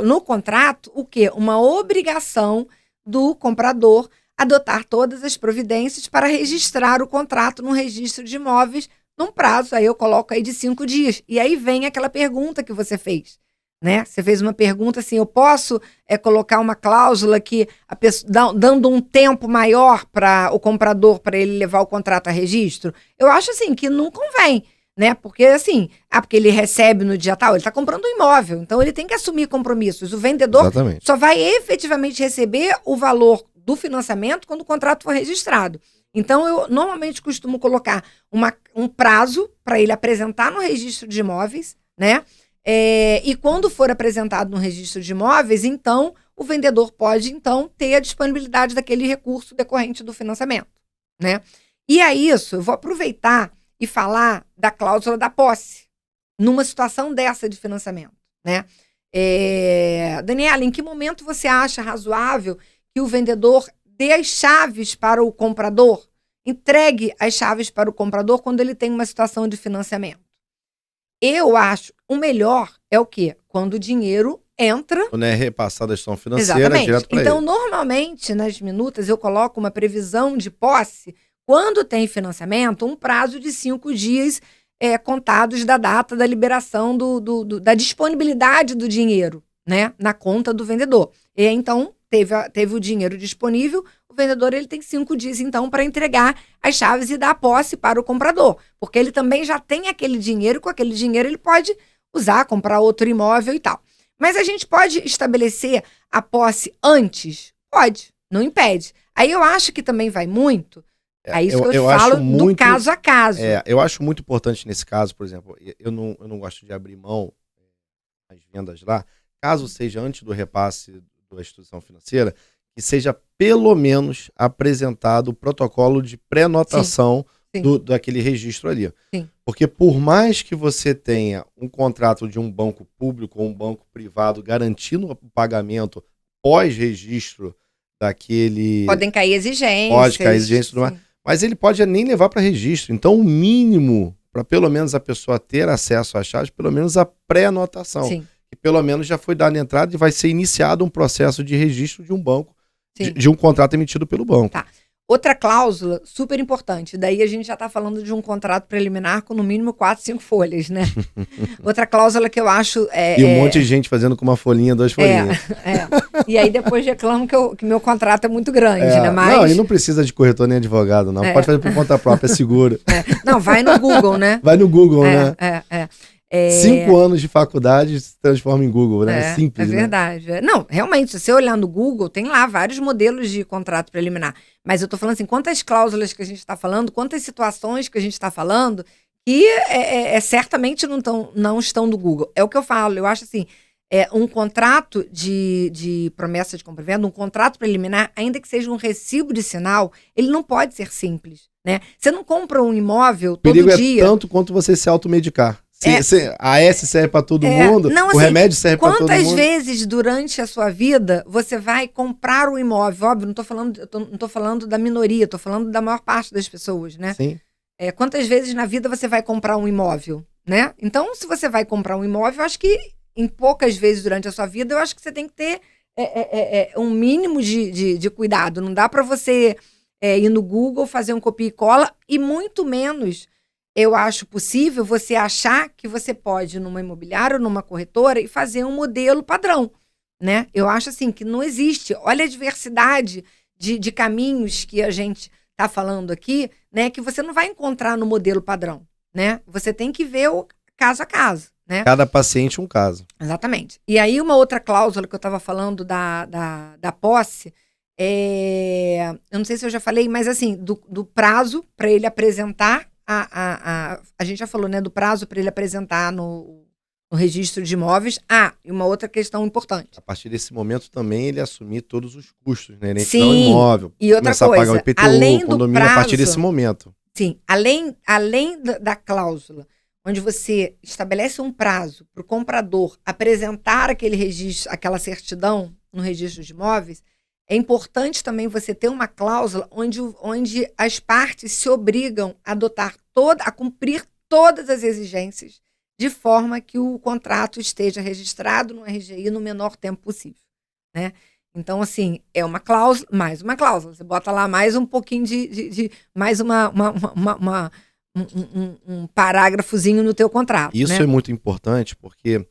no contrato o quê? Uma obrigação do comprador adotar todas as providências para registrar o contrato no registro de imóveis num prazo, aí eu coloco aí de 5 dias. E aí vem aquela pergunta que você fez. Né? Você fez uma pergunta assim, eu posso colocar uma cláusula que a pessoa, dando um tempo maior para o comprador, para ele levar o contrato a registro? Eu acho assim que não convém, né? Porque assim, porque ele recebe no dia tal, ele está comprando um imóvel, então ele tem que assumir compromissos. O vendedor Exatamente. Só vai efetivamente receber o valor do financiamento quando o contrato for registrado. Então, eu normalmente costumo colocar um prazo para ele apresentar no registro de imóveis, né? E quando for apresentado no registro de imóveis, então, o vendedor pode, então, ter a disponibilidade daquele recurso decorrente do financiamento, né? E a isso, eu vou aproveitar e falar da cláusula da posse, numa situação dessa de financiamento, né? Daniela, em que momento você acha razoável que o vendedor dê as chaves para o comprador, entregue as chaves para o comprador quando ele tem uma situação de financiamento? Eu acho o melhor é o quê? Quando o dinheiro entra... Quando é repassada a gestão financeira, direto para ele. Então, normalmente, nas minutas, eu coloco uma previsão de posse, quando tem financiamento, um prazo de 5 dias contados da data da liberação da disponibilidade do dinheiro, né, na conta do vendedor. E então, teve o dinheiro disponível, o vendedor ele tem 5 dias, então, para entregar as chaves e dar a posse para o comprador. Porque ele também já tem aquele dinheiro, com aquele dinheiro ele pode usar, comprar outro imóvel e tal. Mas a gente pode estabelecer a posse antes? Pode, não impede. Aí eu acho que também vai muito, é isso que eu falo do caso a caso. Eu acho muito importante nesse caso, por exemplo, eu não gosto de abrir mão das vendas lá, caso seja antes do repasse da instituição financeira, que seja pelo menos apresentado o protocolo de pré-notação daquele registro ali. Sim. Porque por mais que você tenha um contrato de um banco público ou um banco privado garantindo o pagamento pós-registro daquele... Podem cair exigências. Pode cair exigências e tudo mais. Mas ele pode nem levar para registro. Então, o mínimo, para pelo menos a pessoa ter acesso às chaves, pelo menos a pré-anotação. Sim. Que pelo menos já foi dada entrada e vai ser iniciado um processo de registro de um banco, Sim. de um contrato emitido pelo banco. Tá. Outra cláusula super importante, daí a gente já está falando de um contrato preliminar com no mínimo 4, 5 folhas, né? Outra cláusula que eu acho... E um monte de gente fazendo com uma folhinha, 2 folhinhas. E aí depois reclamo que meu contrato é muito grande, né? Mas... Não, e não precisa de corretor nem advogado, não. Pode fazer por conta própria, é seguro. Não, vai no Google, né? Vai no Google, né? 5 anos de faculdade se transforma em Google, né? É simples, é verdade. Né? Não, realmente, se você olhar no Google, tem lá vários modelos de contrato preliminar. Mas eu tô falando assim, quantas cláusulas que a gente está falando, quantas situações que a gente está falando, que certamente não estão no Google. É o que eu falo, eu acho assim, um contrato de promessa de compra e venda, um contrato preliminar, ainda que seja um recibo de sinal, ele não pode ser simples, né? Você não compra um imóvel todo dia... O perigo é tanto quanto você se automedicar. A S serve para todo mundo, não, assim, o remédio serve para todo mundo. Quantas vezes durante a sua vida você vai comprar um imóvel? Óbvio, não tô falando da minoria, tô falando da maior parte das pessoas, né? Sim. Quantas vezes na vida você vai comprar um imóvel, né? Então, se você vai comprar um imóvel, eu acho que em poucas vezes durante a sua vida, eu acho que você tem que ter um mínimo de cuidado. Não dá para você ir no Google, fazer um copia e cola, e muito menos... Eu acho possível você achar que você pode ir numa imobiliária ou numa corretora e fazer um modelo padrão, né? Eu acho assim que não existe. Olha a diversidade de caminhos que a gente está falando aqui, né? Que você não vai encontrar no modelo padrão, né? Você tem que ver o caso a caso, né? Cada paciente um caso. Exatamente. E aí uma outra cláusula que eu estava falando da posse, eu não sei se eu já falei, mas assim, do prazo para ele apresentar a gente já falou, né, do prazo para ele apresentar no registro de imóveis. E uma outra questão importante. A partir desse momento também ele assumir todos os custos, né? Ele Sim, entrar no imóvel, e outra começar coisa, a pagar o IPTU, além o condomínio, prazo, a partir desse momento. Sim, além da cláusula, onde você estabelece um prazo para o comprador apresentar aquele registro, aquela certidão no registro de imóveis, é importante também você ter uma cláusula onde as partes se obrigam a cumprir todas as exigências de forma que o contrato esteja registrado no RGI no menor tempo possível, né? Então, assim, é uma cláusula, mais uma cláusula. Você bota lá mais um pouquinho mais um parágrafozinho no teu contrato. Isso, né? É muito importante porque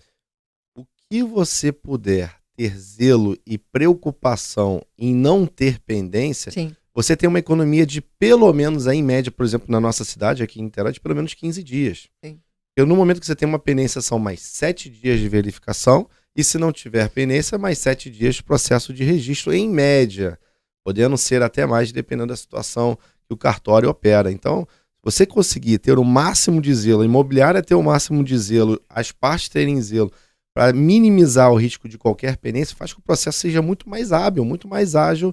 o que você puder ter zelo e preocupação em não ter pendência, Sim. Você tem uma economia de pelo menos, aí, em média, por exemplo, na nossa cidade, aqui em Niterói, de pelo menos 15 dias. Sim. No momento que você tem uma pendência, são mais 7 dias de verificação, e se não tiver pendência, mais 7 dias de processo de registro, em média, podendo ser até mais, dependendo da situação que o cartório opera. Então, se você conseguir ter o máximo de zelo, a imobiliária ter o máximo de zelo, as partes terem zelo, para minimizar o risco de qualquer pendência, faz com que o processo seja muito mais hábil, muito mais ágil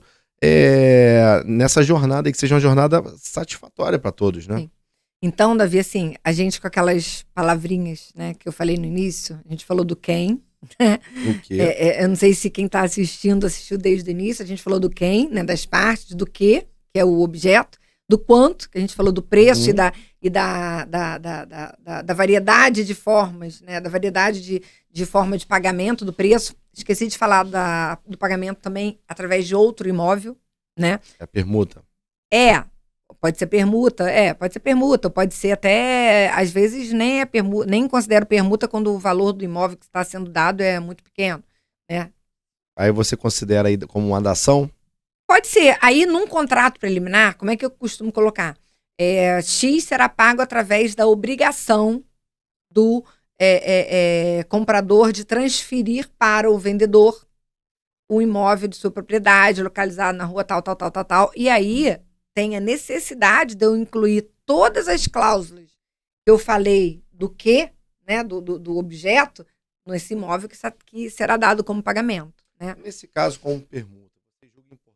nessa jornada, e que seja uma jornada satisfatória para todos, né? Sim. Então, Davi, assim, a gente com aquelas palavrinhas, né, que eu falei no início, a gente falou do quem. O quê? Eu não sei se quem está assistindo assistiu desde o início, a gente falou do quem, né, das partes, do que é o objeto, do quanto, que a gente falou do preço e da variedade de formas, né, da variedade de forma de pagamento do preço. Esqueci de falar do pagamento também através de outro imóvel, né? É a permuta. Pode ser permuta, pode ser até, às vezes, nem considero permuta quando o valor do imóvel que está sendo dado é muito pequeno, né? Aí você considera aí como uma dação? Pode ser. Aí, num contrato preliminar, como é que eu costumo colocar? X será pago através da obrigação do comprador de transferir para o vendedor o imóvel de sua propriedade, localizado na rua tal. E aí, tem a necessidade de eu incluir todas as cláusulas que eu falei do que, né, do objeto, nesse imóvel que será dado como pagamento. Né? Nesse caso, como permuta, você julga importante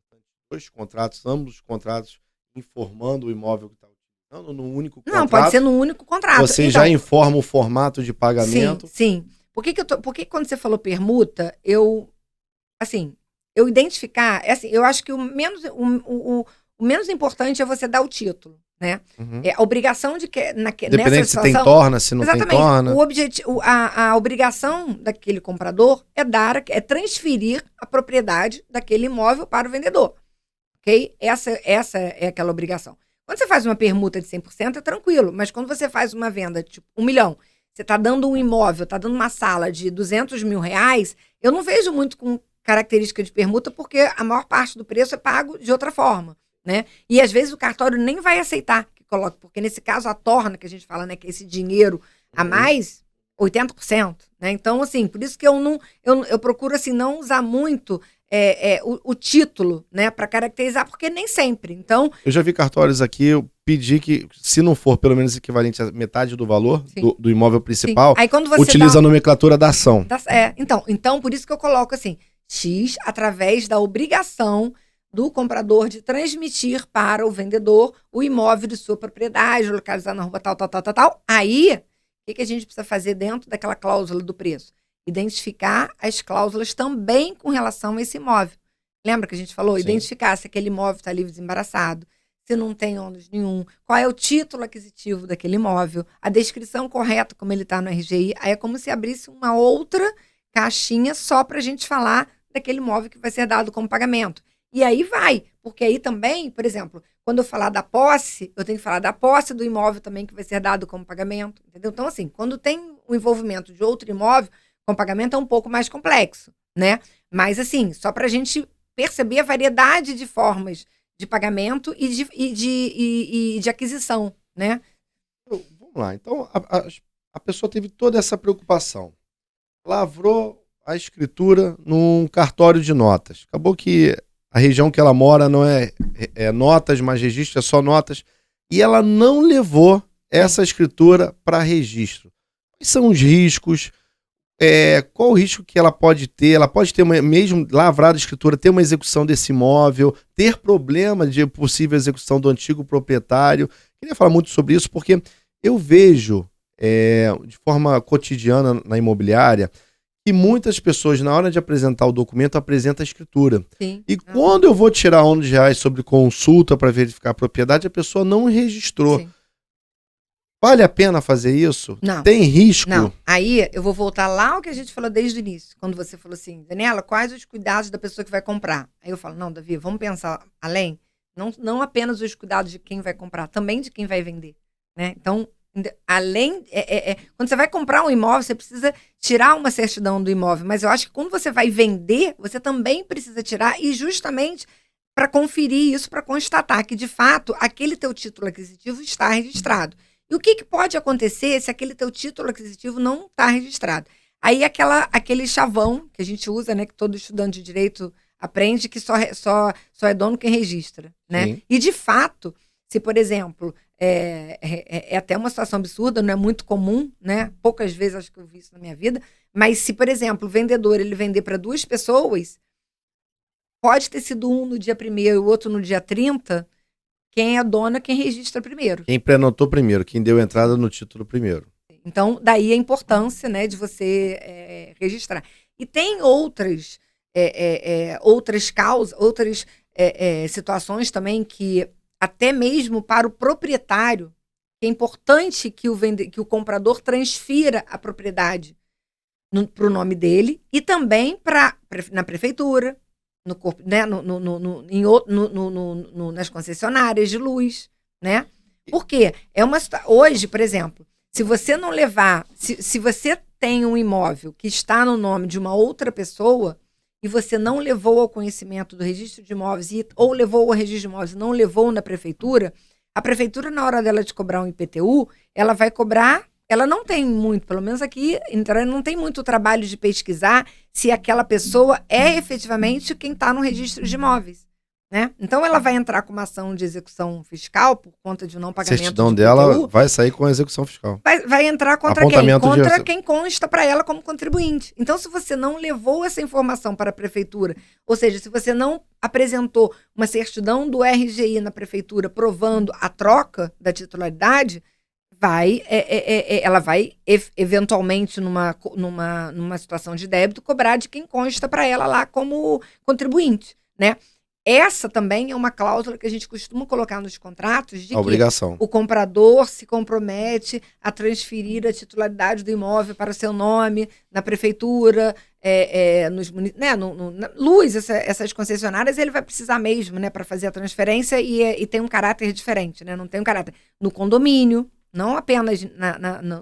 2 contratos, ambos os contratos informando o imóvel que está utilizando num único contrato? Não, pode ser num único contrato. Você então, já informa o formato de pagamento? Sim. Por que quando você falou permuta, eu identificar, eu acho que o menos importante é você dar o título, né? Uhum. A obrigação de que Independente nessa se situação, tem torna, se não exatamente, tem torna. A obrigação daquele comprador é transferir a propriedade daquele imóvel para o vendedor, ok? Essa é aquela obrigação. Quando você faz uma permuta de 100%, é tranquilo, mas quando você faz uma venda, tipo, 1 milhão, você está dando um imóvel, está dando uma sala de 200 mil reais, eu não vejo muito com característica de permuta, porque a maior parte do preço é pago de outra forma, né? E às vezes o cartório nem vai aceitar que coloque, porque nesse caso a torna, que a gente fala, né, que é esse dinheiro a mais, 80%, né? Então, assim, por isso que eu procuro, assim, não usar muito o título, né, para caracterizar, porque nem sempre. Então, eu já vi cartórios aqui, eu pedi que, se não for pelo menos equivalente a metade do valor do imóvel principal, aí quando você utiliza a nomenclatura da ação. Então, por isso que eu coloco assim, X através da obrigação do comprador de transmitir para o vendedor o imóvel de sua propriedade, localizado na rua tal. Aí, o que a gente precisa fazer dentro daquela cláusula do preço? Identificar as cláusulas também com relação a esse imóvel. Lembra que a gente falou? Sim. Identificar se aquele imóvel está livre desembaraçado, se não tem ônus nenhum, qual é o título aquisitivo daquele imóvel, a descrição correta como ele está no RGI. Aí é como se abrisse uma outra caixinha só para a gente falar daquele imóvel que vai ser dado como pagamento. E aí vai, porque aí também, por exemplo, quando eu falar da posse, eu tenho que falar da posse do imóvel também que vai ser dado como pagamento, entendeu? Então, assim, quando tem o envolvimento de outro imóvel com pagamento é um pouco mais complexo, né? Mas, assim, só para a gente perceber a variedade de formas de pagamento e de aquisição, né? Vamos lá, então a pessoa teve toda essa preocupação, lavrou a escritura num cartório de notas, acabou que a região que ela mora não é notas, mas registro é só notas, e ela não levou essa escritura para registro. Quais são os riscos? Qual o risco que ela pode ter? Ela pode ter, mesmo lavrado a escritura, ter uma execução desse imóvel, ter problema de possível execução do antigo proprietário. Queria falar muito sobre isso, porque eu vejo, de forma cotidiana na imobiliária, que muitas pessoas, na hora de apresentar o documento, apresentam a escritura. Sim. E quando eu vou tirar R$11 sobre consulta para verificar a propriedade, a pessoa não registrou. Sim. Vale a pena fazer isso? Não. Tem risco? Não. Aí eu vou voltar lá ao que a gente falou desde o início, quando você falou assim, Daniela, quais os cuidados da pessoa que vai comprar? Aí eu falo, não, Davi, vamos pensar além. Não apenas os cuidados de quem vai comprar, também de quem vai vender, né? Então, além, quando você vai comprar um imóvel, você precisa tirar uma certidão do imóvel, mas eu acho que quando você vai vender, você também precisa tirar, e justamente para conferir isso, para constatar que, de fato, aquele teu título aquisitivo está registrado. E o que pode acontecer se aquele teu título aquisitivo não está registrado? Aí aquele chavão que a gente usa, né, que todo estudante de direito aprende, que só é dono quem registra, né? Sim. E, de fato, se, por exemplo, é até uma situação absurda, não é muito comum, né? Poucas vezes acho que eu vi isso na minha vida, mas se, por exemplo, o vendedor ele vender para 2 pessoas, pode ter sido um no dia 1º e o outro no dia 30, quem é dona, quem registra primeiro. Quem prenotou primeiro, quem deu entrada no título primeiro. Então, daí a importância, né, de você registrar. E tem outras causas, outras situações também que, até mesmo para o proprietário, que é importante que o comprador transfira a propriedade para o nome dele e também na prefeitura, no corpo, né, nas concessionárias de luz, né? Por quê? Hoje, por exemplo, se você não levar, se você tem um imóvel que está no nome de uma outra pessoa e você não levou ao conhecimento do registro de imóveis ou levou ao registro de imóveis e não levou na prefeitura, a prefeitura, na hora dela de cobrar um IPTU, ela vai cobrar. Ela não tem muito, pelo menos aqui, não tem muito trabalho de pesquisar se aquela pessoa é efetivamente quem está no registro de imóveis. Né? Então ela vai entrar com uma ação de execução fiscal por conta de não A pagamento certidão de dela IPTU. vai sair com a execução fiscal. Vai entrar contra quem? Apontamento de- Contra quem consta para ela como contribuinte. Então, se você não levou essa informação para a prefeitura, ou seja, se você não apresentou uma certidão do RGI na prefeitura provando a troca da titularidade, ela vai eventualmente numa situação de débito cobrar de quem consta para ela lá como contribuinte, né? Essa também é uma cláusula que a gente costuma colocar nos contratos de A obrigação. que o comprador se compromete a transferir a titularidade do imóvel para o seu nome na prefeitura, na Luz, essas concessionárias, ele vai precisar mesmo, né, para fazer a transferência e tem um caráter diferente, né? Não tem um caráter no condomínio, não apenas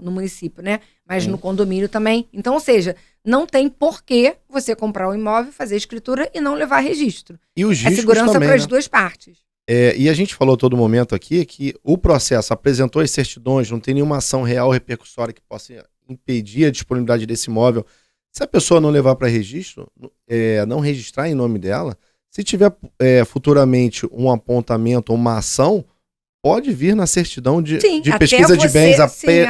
no município, né? Mas no condomínio também. Então, ou seja, não tem por que você comprar o imóvel, fazer a escritura e não levar registro. E os É riscos segurança também, para as né? duas partes. E a gente falou todo momento aqui que o processo apresentou as certidões, não tem nenhuma ação real repercussória que possa impedir a disponibilidade desse imóvel. Se a pessoa não levar para registro, não registrar em nome dela, se tiver futuramente um apontamento ou uma ação, pode vir na certidão de pesquisa de bens.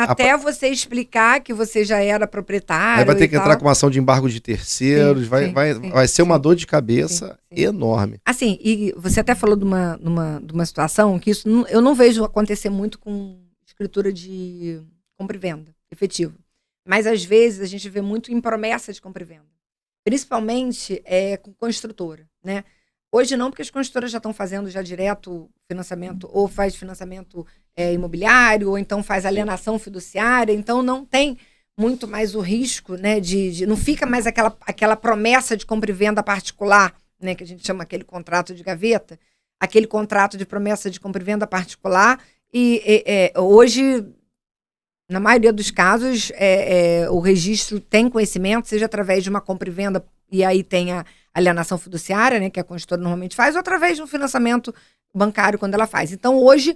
Até você explicar que você já era proprietário. Aí vai ter que e entrar tal. com uma ação de embargo de terceiros, vai ser uma dor de cabeça enorme. Assim, e você até falou de uma situação que isso eu não vejo acontecer muito com escritura de compra e venda efetivo. Mas às vezes a gente vê muito em promessa de compra e venda. Principalmente com construtora, né? Hoje não, porque as construtoras já estão fazendo já direto financiamento, ou faz financiamento imobiliário, ou então faz alienação fiduciária, então não tem muito mais o risco, né, não fica mais aquela promessa de compra e venda particular, né, que a gente chama aquele contrato de gaveta, aquele contrato de promessa de compra e venda particular, hoje, na maioria dos casos, o registro tem conhecimento, seja através de uma compra e venda, e aí tem a alienação fiduciária, né, que a construtora normalmente faz, ou através de um financiamento bancário quando ela faz. Então, hoje,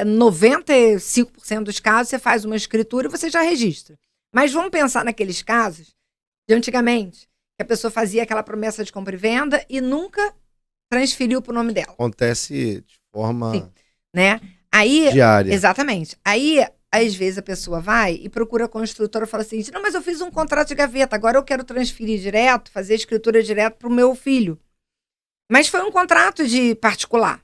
95% dos casos, você faz uma escritura e você já registra. Mas vamos pensar naqueles casos de antigamente, que a pessoa fazia aquela promessa de compra e venda e nunca transferiu para o nome dela. Acontece de forma né? Aí, diária. Exatamente. Aí, às vezes, a pessoa vai e procura a construtora e fala assim, não, mas eu fiz um contrato de gaveta, agora eu quero transferir direto, fazer a escritura direto para o meu filho. Mas foi um contrato de particular.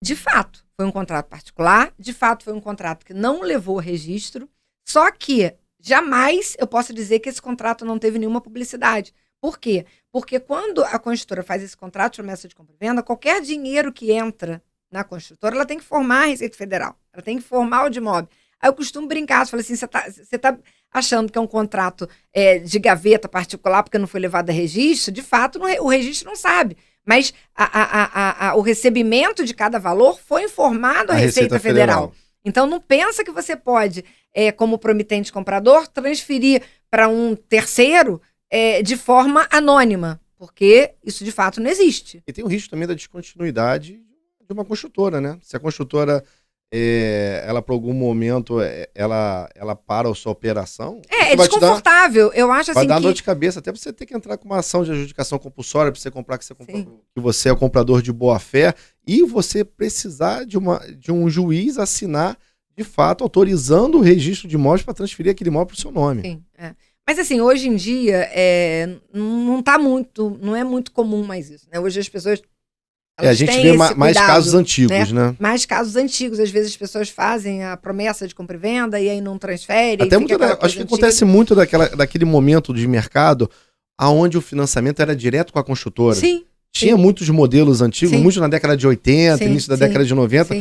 De fato, foi um contrato particular, de fato foi um contrato que não levou registro, só que jamais eu posso dizer que esse contrato não teve nenhuma publicidade. Por quê? Porque quando a construtora faz esse contrato de promessa de compra e venda, qualquer dinheiro que entra na construtora, ela tem que formar a Receita Federal, ela tem que formar o DIMOB. Aí eu costumo brincar, falo assim, você tá achando que é um contrato de gaveta particular porque não foi levado a registro? De fato, o registro não sabe. Mas o recebimento de cada valor foi informado à Receita Federal. Então, não pensa que você pode, como promitente comprador, transferir para um terceiro de forma anônima, porque isso, de fato, não existe. E tem o risco também da descontinuidade de uma construtora, né? Se a construtora, ela por algum momento, ela para a sua operação... É desconfortável. Eu acho assim vai dar que... dor de cabeça, até você ter que entrar com uma ação de adjudicação compulsória para você comprar que você é comprador de boa fé e você precisar de um juiz assinar, de fato, autorizando o registro de imóveis para transferir aquele imóvel para o seu nome. Sim, Mas assim, hoje em dia, não é muito comum mais isso, né? Hoje as pessoas... A gente vê mais casos antigos, né? Mais casos antigos. Às vezes as pessoas fazem a promessa de compra e venda e aí não transferem. Até acho que acontece muito daquele momento de mercado onde o financiamento era direto com a construtora. Sim. Tinha muitos modelos antigos, muitos na década de 80, início da década de 90,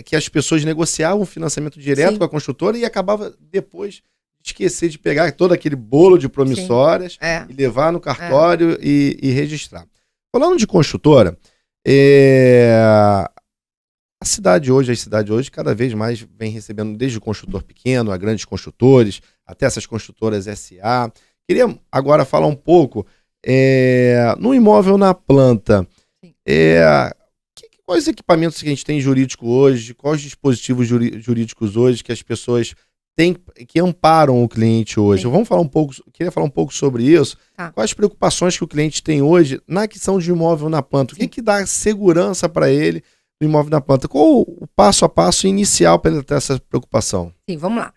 que as pessoas negociavam o financiamento direto com a construtora e acabava depois de esquecer de pegar todo aquele bolo de promissórias e levar no cartório e registrar. Falando de construtora, as cidades hoje cada vez mais vem recebendo desde o construtor pequeno a grandes construtores, até essas construtoras SA. Queria agora falar um pouco no imóvel na planta. Quais equipamentos que a gente tem jurídico hoje? Quais dispositivos jurídicos hoje que as pessoas que amparam o cliente hoje. Sim. Queria falar um pouco sobre isso. Tá. Quais as preocupações que o cliente tem hoje na aquisição de imóvel na planta? O que dá segurança para ele do imóvel na planta? Qual o passo a passo inicial para ele ter essa preocupação? Sim, vamos lá.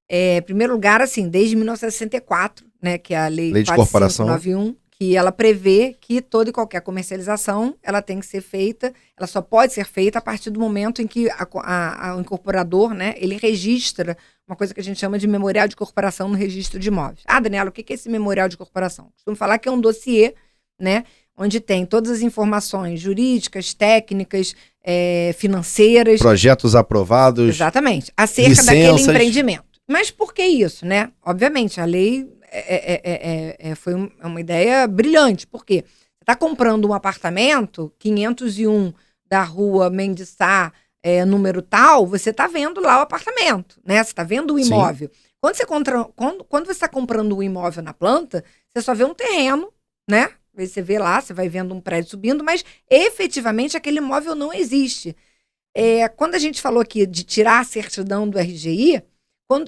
Em primeiro lugar, assim, desde 1964, né, que é a Lei de Corporação 4591, que ela prevê que toda e qualquer comercialização, ela tem que ser feita, ela só pode ser feita a partir do momento em que o incorporador, né, ele registra uma coisa que a gente chama de memorial de corporação no registro de imóveis. Ah, Daniela, o que é esse memorial de corporação? Costumo falar que é um dossiê, né, onde tem todas as informações jurídicas, técnicas, financeiras. Projetos aprovados. Exatamente, acerca licenças. daquele empreendimento. Mas por que isso, né? Obviamente, a lei foi uma ideia brilhante. Por quê? Você está comprando um apartamento, 501 da rua Mendes Sá, número tal, você está vendo lá o apartamento, né? Você está vendo o imóvel. Sim. Quando você está comprando um imóvel na planta, você só vê um terreno, né? Você vê lá, você vai vendo um prédio subindo, mas efetivamente aquele imóvel não existe. Quando a gente falou aqui de tirar a certidão do RGI,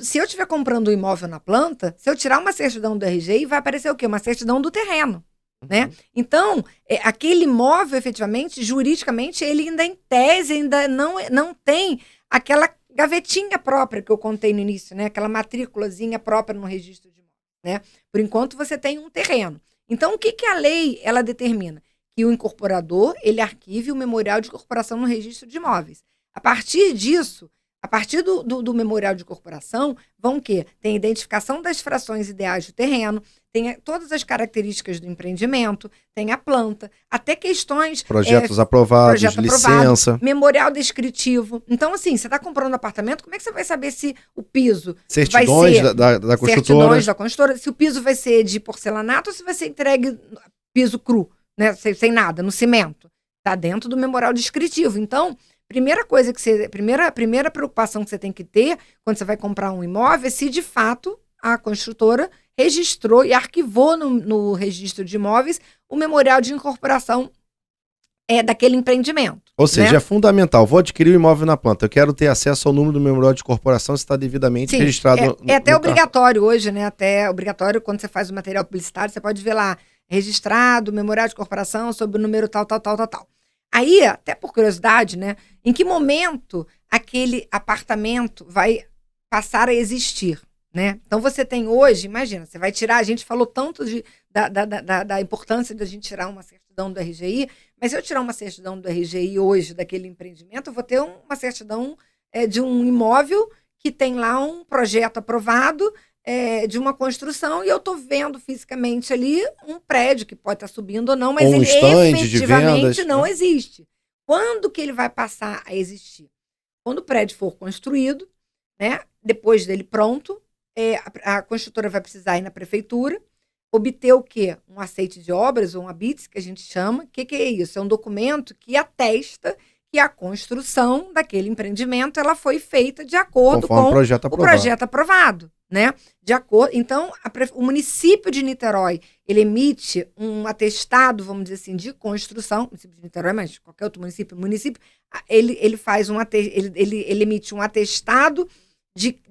se eu estiver comprando um imóvel na planta, se eu tirar uma certidão do RGI, vai aparecer o quê? Uma certidão do terreno, né? Então, aquele imóvel, efetivamente, juridicamente, ele ainda em tese, ainda não tem aquela gavetinha própria que eu contei no início, né? Aquela matrículazinha própria no registro de imóvel, né? Por enquanto, você tem um terreno. Então, o que a lei, ela determina? Que o incorporador, ele arquive o memorial de corporação no registro de imóveis. A partir disso, a partir do memorial de corporação, vão o quê? Tem a identificação das frações ideais do terreno, tem todas as características do empreendimento, tem a planta, até questões... Projetos aprovados, licença. Memorial descritivo. Então, assim, você está comprando um apartamento, como é que você vai saber se o piso certidões vai ser... da construtora. Certidões da construtora. Se o piso vai ser de porcelanato ou se vai ser entregue piso cru, né? Sem nada, no cimento. Está dentro do memorial descritivo. Então... Primeira preocupação que você tem que ter quando você vai comprar um imóvel é se de fato a construtora registrou e arquivou no registro de imóveis o memorial de incorporação daquele empreendimento. Ou seja, né? É fundamental. Vou adquirir um imóvel na planta. Eu quero ter acesso ao número do memorial de corporação se está devidamente registrado. É até obrigatório hoje, né? Até obrigatório quando você faz o material publicitário, você pode ver lá, registrado, memorial de corporação sob o número tal. Aí, até por curiosidade, né? Em que momento aquele apartamento vai passar a existir, né? Então, você tem hoje, imagina, você vai tirar, a gente falou tanto da importância de a gente tirar uma certidão do RGI, mas se eu tirar uma certidão do RGI hoje daquele empreendimento, eu vou ter uma certidão de um imóvel que tem lá um projeto aprovado, de uma construção, e eu estou vendo fisicamente ali um prédio que pode estar subindo ou não, mas ele efetivamente não existe. Quando que ele vai passar a existir? Quando o prédio for construído, né, depois dele pronto, a construtora vai precisar ir na prefeitura, obter o quê? Um aceite de obras, ou um ABITS, que a gente chama. O que é isso? É um documento que atesta que a construção daquele empreendimento ela foi feita de acordo com o projeto aprovado. Né? De acordo, então, o município de Niterói, ele emite um atestado, vamos dizer assim, de construção, município de Niterói, mas qualquer outro município, ele faz ele emite um atestado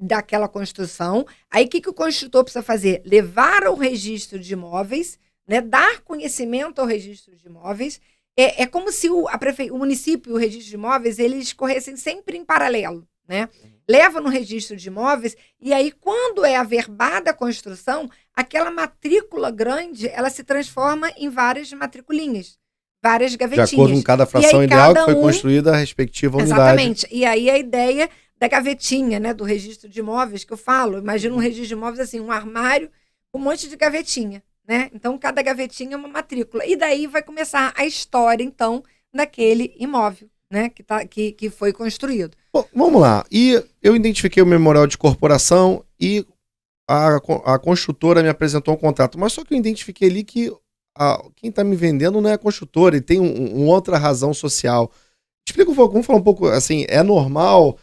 daquela construção. Aí, o que o construtor precisa fazer? Levar ao registro de imóveis, né? Dar conhecimento ao registro de imóveis. É como se o município e o registro de imóveis, eles corressem sempre em paralelo, né? Leva no registro de imóveis, e aí, quando é averbada a construção, aquela matrícula grande, ela se transforma em várias matriculinhas, várias gavetinhas. De acordo com cada fração ideal que foi construída a respectiva unidade. Exatamente. E aí a ideia da gavetinha, né, do registro de imóveis, que eu falo, imagina um registro de imóveis assim, um armário com um monte de gavetinha, né? Então, cada gavetinha é uma matrícula. E daí vai começar a história, então, daquele imóvel, né, que foi construído. Bom, vamos lá. E eu identifiquei o memorial de corporação e a construtora me apresentou um contrato. Mas só que eu identifiquei ali que quem está me vendendo não é a construtora, e tem uma outra razão social. Explica um pouco, vamos falar um pouco, assim, é normal,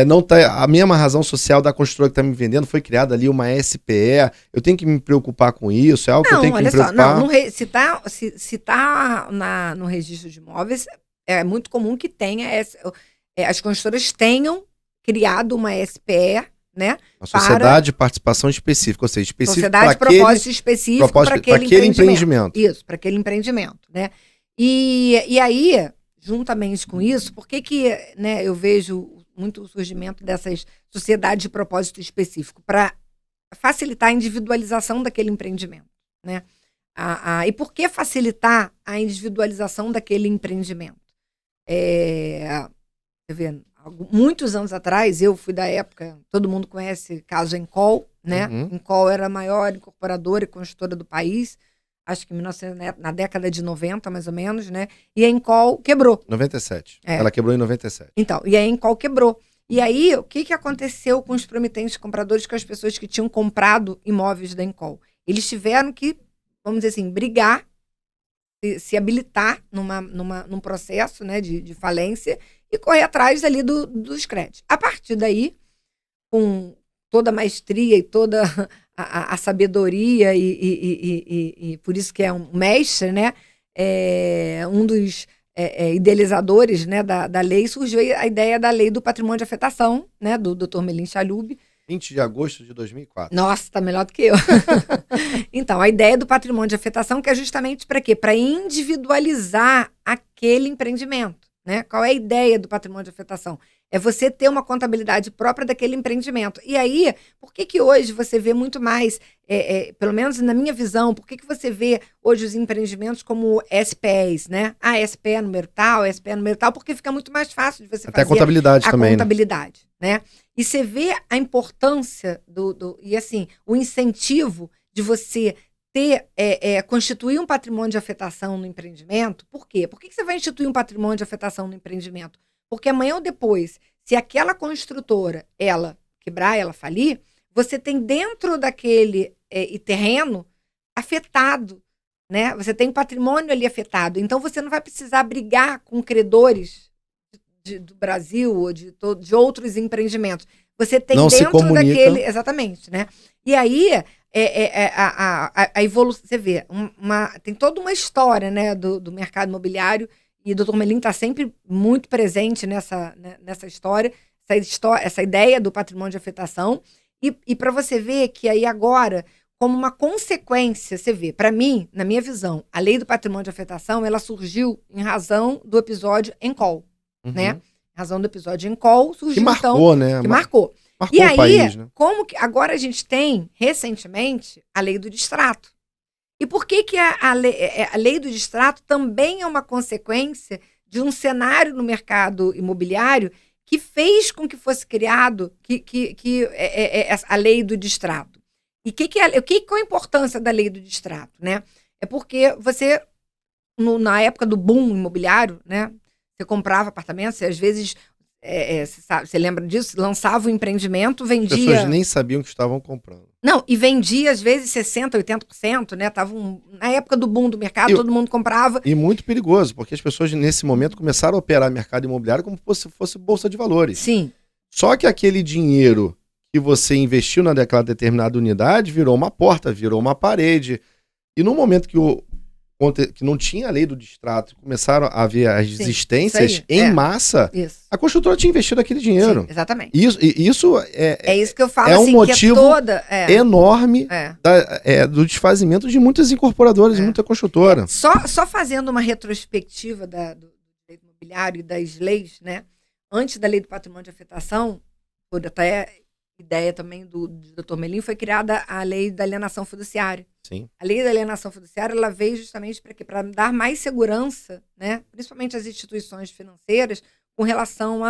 não tá, a mesma razão social da construtora que está me vendendo, foi criada ali uma SPE, eu tenho que me preocupar com isso, é algo que eu tenho que me preocupar? Não, se tá no registro de imóveis, é muito comum que tenha, as construtoras tenham criado uma SPE, né? Uma sociedade de participação específica, ou seja, específica Sociedade de propósito específico para aquele empreendimento. Isso, para aquele empreendimento, né? E aí, juntamente com isso, por que né, eu vejo muito o surgimento dessas sociedades de propósito específico? Para facilitar a individualização daquele empreendimento, né? E por que facilitar a individualização daquele empreendimento? Tá vendo? Muitos anos atrás, eu fui da época, todo mundo conhece o caso Encol, né? Encol era a maior incorporadora e construtora do país, acho que na década de 90, mais ou menos, né? E a Encol quebrou. 97. Ela quebrou em 97. Então, e a Encol quebrou. E aí, o que aconteceu com os promitentes compradores, com as pessoas que tinham comprado imóveis da Encol? Eles tiveram que, vamos dizer assim, brigar, se habilitar num processo, né, de falência e correr atrás ali dos créditos. A partir daí, com toda a maestria e toda a sabedoria e por isso que é um mestre, né, um dos idealizadores, né, da lei, surgiu a ideia da lei do patrimônio de afetação, né, do Dr. Melim Chalub. 20 de agosto de 2004. Nossa, tá melhor do que eu. Então, a ideia do patrimônio de afetação que é justamente para quê? Para individualizar aquele empreendimento, né? Qual é a ideia do patrimônio de afetação? É você ter uma contabilidade própria daquele empreendimento. E aí, por que hoje você vê muito mais, pelo menos na minha visão, por que você vê hoje os empreendimentos como SPEs, né? SPE número tal, SPE número tal, porque fica muito mais fácil de você até fazer a contabilidade também, contabilidade, né? E você vê a importância e assim, o incentivo de você ter, constituir um patrimônio de afetação no empreendimento. Por quê? Por que você vai instituir um patrimônio de afetação no empreendimento? Porque amanhã ou depois, se aquela construtora, ela quebrar, ela falir, você tem dentro daquele terreno afetado, né? Você tem patrimônio ali afetado. Então, você não vai precisar brigar com credores do Brasil ou de outros empreendimentos. Você tem não dentro daquele... Exatamente, né? E aí, a evolução... Você vê, tem toda uma história, né, do mercado imobiliário. E o Dr. Melim está sempre muito presente nessa história, essa ideia do patrimônio de afetação. E para você ver que aí agora, como uma consequência, você vê, para mim, na minha visão, a lei do patrimônio de afetação, ela surgiu em razão do episódio Encol, né? Em razão do episódio Encol, surgiu que marcou, né? Que marcou. Marcou e aí, o país, né? como que agora a gente tem, recentemente, a lei do distrato. E por que a lei do distrato também é uma consequência de um cenário no mercado imobiliário que fez com que fosse criado a lei do distrato? E qual a importância da lei do distrato, né? É porque você, na época do boom imobiliário, né? Você comprava apartamentos, você, às vezes... você lembra disso? Lançava o empreendimento, vendia... As pessoas nem sabiam que estavam comprando. Não, e vendia às vezes 60%, 80%, né? Na época do boom do mercado, todo mundo comprava. E muito perigoso, porque as pessoas nesse momento começaram a operar mercado imobiliário como se fosse bolsa de valores. Sim. Só que aquele dinheiro que você investiu naquela determinada unidade virou uma porta, virou uma parede. E no momento que não tinha a lei do distrato, começaram a haver as desistências em massa, a construtora tinha investido aquele dinheiro. Sim, exatamente. Isso é isso que eu falo, um motivo enorme do desfazimento de muitas incorporadoras e muita construtora. Só fazendo uma retrospectiva do direito imobiliário e das leis, né? Antes da lei do patrimônio de afetação, por até ideia também do Dr. Melim, foi criada a lei da alienação fiduciária. Sim. A lei da alienação fiduciária, ela veio justamente para dar mais segurança, né, principalmente às instituições financeiras, com relação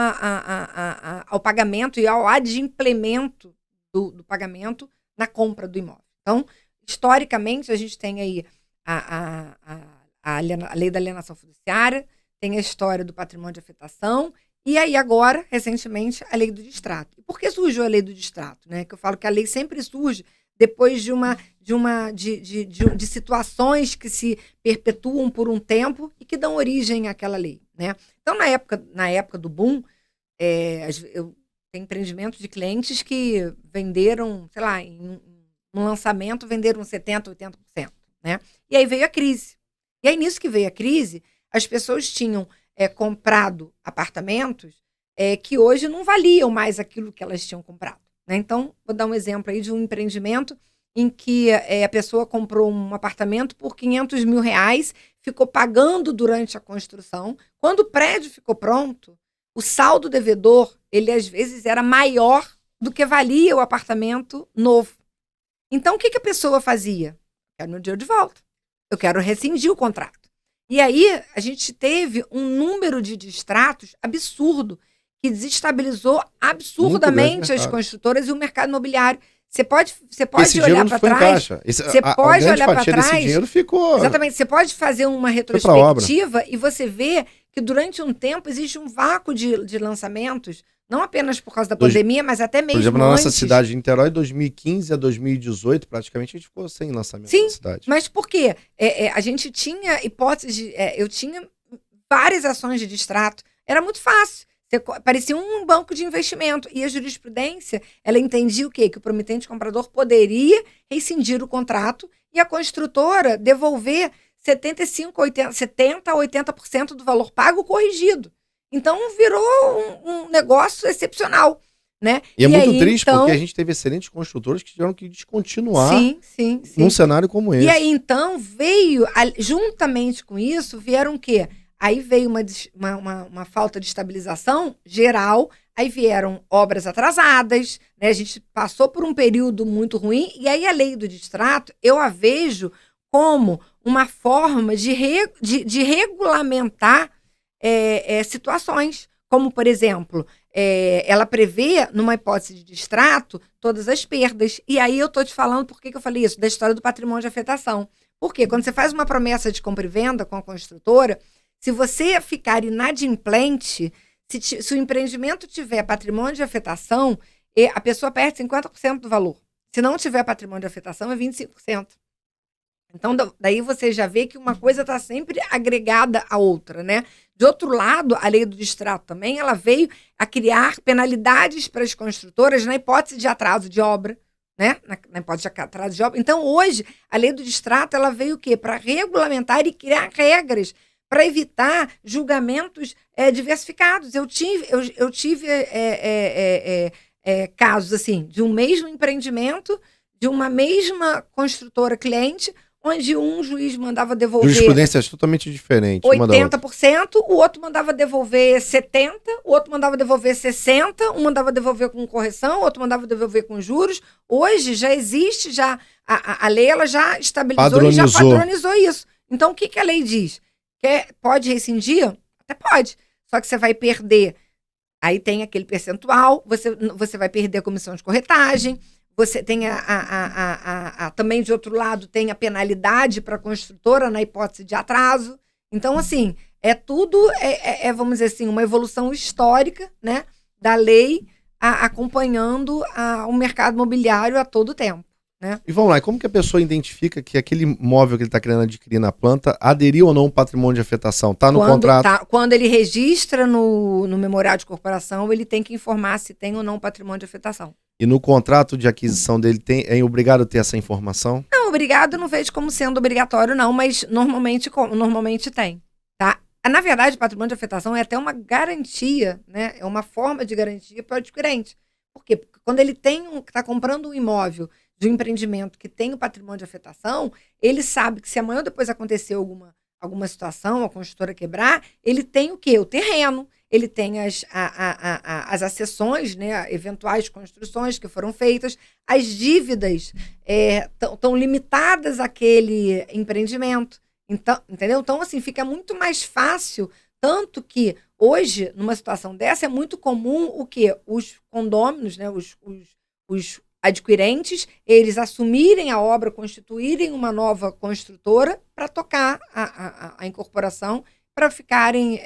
ao pagamento e ao adimplemento do pagamento na compra do imóvel. Então, historicamente, a gente tem aí a lei da alienação fiduciária, tem a história do patrimônio de afetação, e aí agora, recentemente, a lei do distrato. E por que surgiu a lei do distrato? Né? Que eu falo que a lei sempre surge depois de situações que se perpetuam por um tempo e que dão origem àquela lei. Né? Então, na época do boom, eu tenho empreendimentos de clientes que venderam, sei lá, em um lançamento, venderam 70%, 80%. Né? E aí veio a crise. E aí, nisso que veio a crise, as pessoas tinham comprado apartamentos que hoje não valiam mais aquilo que elas tinham comprado. né? Então, vou dar um exemplo aí de um empreendimento em que a pessoa comprou um apartamento por R$ 500 mil, ficou pagando durante a construção. Quando o prédio ficou pronto, o saldo devedor, ele às vezes era maior do que valia o apartamento novo. Então, o que a pessoa fazia? Quero meu dinheiro de volta. Eu quero rescindir o contrato. E aí, a gente teve um número de distratos absurdo, que desestabilizou absurdamente as construtoras e o mercado imobiliário. Você pode olhar para trás. Você pode olhar para trás. Esse dinheiro ficou. Exatamente. Você pode fazer uma retrospectiva e você vê que durante um tempo existe um vácuo de lançamentos, não apenas por causa da pandemia, mas até mesmo por exemplo, na antes. nossa cidade de Niterói, 2015 a 2018, praticamente a gente ficou sem lançamento. Sim, na cidade. Mas por quê? A gente tinha hipóteses, eu tinha várias ações de distrato. Era muito fácil. Parecia um banco de investimento. E a jurisprudência, ela entendia o quê? Que o promitente comprador poderia rescindir o contrato e a construtora devolver 70% a 80% do valor pago corrigido. Então, virou um negócio excepcional. Né? E é muito triste, então, porque a gente teve excelentes construtores que tiveram que descontinuar num cenário como esse. E aí, então, veio, juntamente com isso, vieram o quê? Aí veio uma falta de estabilização geral, aí vieram obras atrasadas, né? A gente passou por um período muito ruim, e aí a lei do distrato, eu a vejo como uma forma de regulamentar situações, como, por exemplo, ela prevê, numa hipótese de distrato, todas as perdas. E aí eu estou te falando, por que eu falei isso? Da história do patrimônio de afetação. Por quê? Quando você faz uma promessa de compra e venda com a construtora, se você ficar inadimplente, se o empreendimento tiver patrimônio de afetação, a pessoa perde 50% do valor. Se não tiver patrimônio de afetação, é 25%. Então, daí você já vê que uma coisa está sempre agregada à outra, né? De outro lado, a lei do distrato também, ela veio a criar penalidades para as construtoras na hipótese de atraso de obra, né? Na hipótese de atraso de obra. Então, hoje, a lei do distrato, ela veio o quê? Para regulamentar e criar regras para evitar julgamentos diversificados. Eu tive casos assim, de um mesmo empreendimento, de uma mesma construtora cliente, onde um juiz mandava devolver... Jurisprudências totalmente diferentes. 80%, o outro mandava devolver 70%, o outro mandava devolver 60%, um mandava devolver com correção, o outro mandava devolver com juros. Hoje já existe, a lei ela já estabilizou e já padronizou isso. Então, o que a lei diz? Pode rescindir? Até pode. Só que você vai perder. Aí tem aquele percentual, você vai perder a comissão de corretagem, você tem também, de outro lado, tem a penalidade para a construtora na hipótese de atraso. Então, assim, vamos dizer assim, uma evolução histórica, né, da lei acompanhando o mercado imobiliário a todo tempo. Né? E vamos lá, como que a pessoa identifica que aquele imóvel que ele está querendo adquirir na planta aderiu ou não ao patrimônio de afetação? Está no contrato? Quando ele registra no memorial de corporação, ele tem que informar se tem ou não patrimônio de afetação. E no contrato de aquisição dele é obrigado a ter essa informação? Não, obrigado, não vejo como sendo obrigatório não, mas normalmente tem. Tá? Na verdade, patrimônio de afetação é até uma garantia, né? É uma forma de garantia para o adquirente. Por quê? Porque quando ele está comprando um imóvel de um empreendimento que tem o patrimônio de afetação, ele sabe que se amanhã ou depois acontecer alguma situação, a construtora quebrar, ele tem o quê? O terreno, ele tem as acessões, né, eventuais construções que foram feitas, as dívidas estão limitadas àquele empreendimento. Então, entendeu? Então, assim, fica muito mais fácil, tanto que hoje, numa situação dessa, é muito comum o quê? Os condôminos, né, os adquirentes, eles assumirem a obra, constituírem uma nova construtora para tocar a incorporação, para ficarem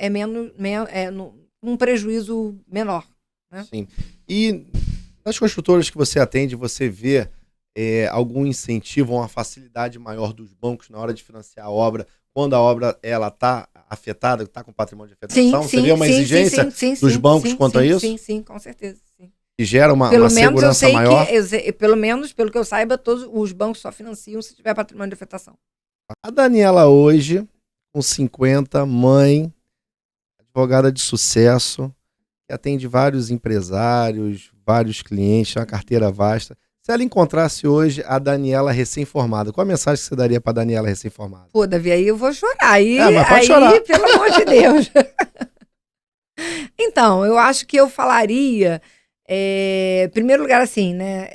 num prejuízo menor. Né? Sim. E nas construtoras que você atende, você vê algum incentivo, uma facilidade maior dos bancos na hora de financiar a obra, quando a obra está afetada, está com patrimônio de afetação? Você vê uma exigência dos bancos quanto a isso? Sim, com certeza. Sim. E gera uma segurança maior? Pelo menos, pelo que eu saiba, todos os bancos só financiam se tiver patrimônio de afetação. A Daniela hoje, com 50, mãe, advogada de sucesso, que atende vários empresários, vários clientes, uma carteira vasta. Se ela encontrasse hoje a Daniela recém-formada, qual a mensagem que você daria para a Daniela recém-formada? Pô, Davi, aí eu vou chorar. Aí, mas pode chorar. pelo amor de Deus. Então, eu acho que eu falaria, em primeiro lugar, assim, né?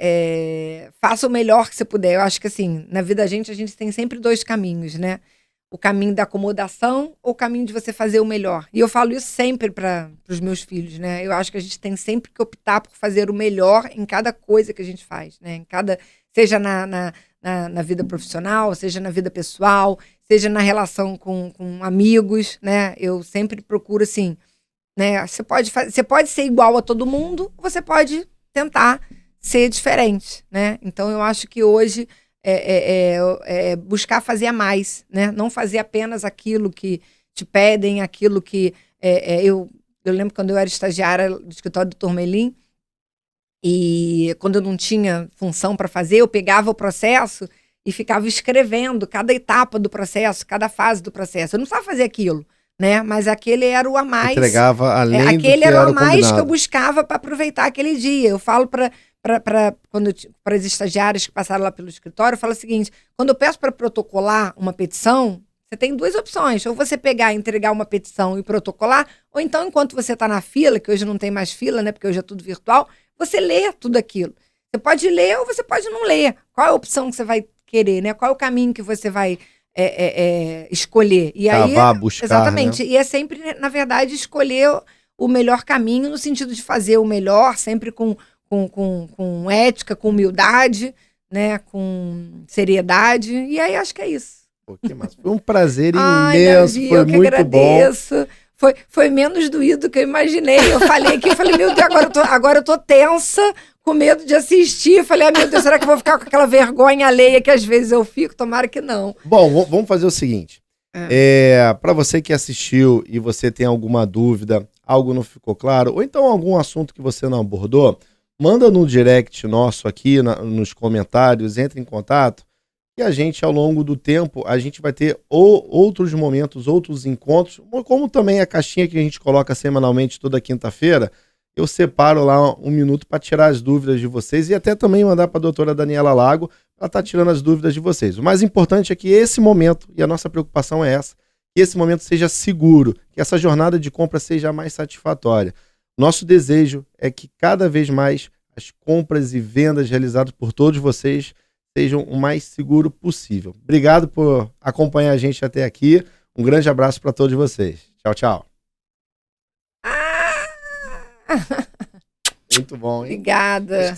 Faça o melhor que você puder. Eu acho que, assim, na vida a gente tem sempre dois caminhos, né? O caminho da acomodação ou o caminho de você fazer o melhor. E eu falo isso sempre para os meus filhos, né? Eu acho que a gente tem sempre que optar por fazer o melhor em cada coisa que a gente faz, né? Seja na vida profissional, seja na vida pessoal, seja na relação com amigos, né? Eu sempre procuro, assim, né? Você pode ser igual a todo mundo, ou você pode tentar ser diferente, né? Então eu acho que hoje buscar fazer mais, né? Não fazer apenas aquilo que te pedem, aquilo que eu lembro quando eu era estagiária do escritório do Tormelin, e quando eu não tinha função para fazer, eu pegava o processo e ficava escrevendo cada etapa do processo, cada fase do processo. Eu não precisava fazer aquilo, né? Mas aquele era o a mais. Entregava além do que aquele era o a mais combinado. que eu buscava para aproveitar aquele dia. Eu falo para as estagiárias que passaram lá pelo escritório, eu falo o seguinte: quando eu peço para protocolar uma petição, você tem duas opções. Ou você pegar e entregar uma petição e protocolar, ou então, enquanto você está na fila, que hoje não tem mais fila, né? Porque hoje é tudo virtual, você lê tudo aquilo. Você pode ler ou você pode não ler. Qual é a opção que você vai querer, né? Qual é o caminho que você vai escolher? E aí, buscar, exatamente. né? E é sempre, na verdade, escolher o melhor caminho no sentido de fazer o melhor, sempre com ética, com humildade, né? Com seriedade. E aí, acho que é isso. Pô, que massa. Foi um prazer Ai, imenso, Davi, foi eu que muito agradeço. bom. Foi menos doído do que eu imaginei. Eu falei meu Deus, agora eu tô tensa, com medo de assistir. Eu falei, meu Deus, será que eu vou ficar com aquela vergonha alheia que às vezes eu fico? Tomara que não. Bom, vamos fazer o seguinte. Para você que assistiu e você tem alguma dúvida, algo não ficou claro, ou então algum assunto que você não abordou, manda no direct nosso aqui, nos comentários, entre em contato, e a gente, ao longo do tempo, a gente vai ter outros momentos, outros encontros, como também a caixinha que a gente coloca semanalmente toda quinta-feira, eu separo lá um minuto para tirar as dúvidas de vocês e até também mandar para a doutora Daniela Lago para estar tirando as dúvidas de vocês. O mais importante é que esse momento, e a nossa preocupação é essa, que esse momento seja seguro, que essa jornada de compra seja mais satisfatória. Nosso desejo é que cada vez mais as compras e vendas realizadas por todos vocês sejam o mais seguro possível. Obrigado por acompanhar a gente até aqui. Um grande abraço para todos vocês. Tchau, tchau. Muito bom, hein? Obrigada.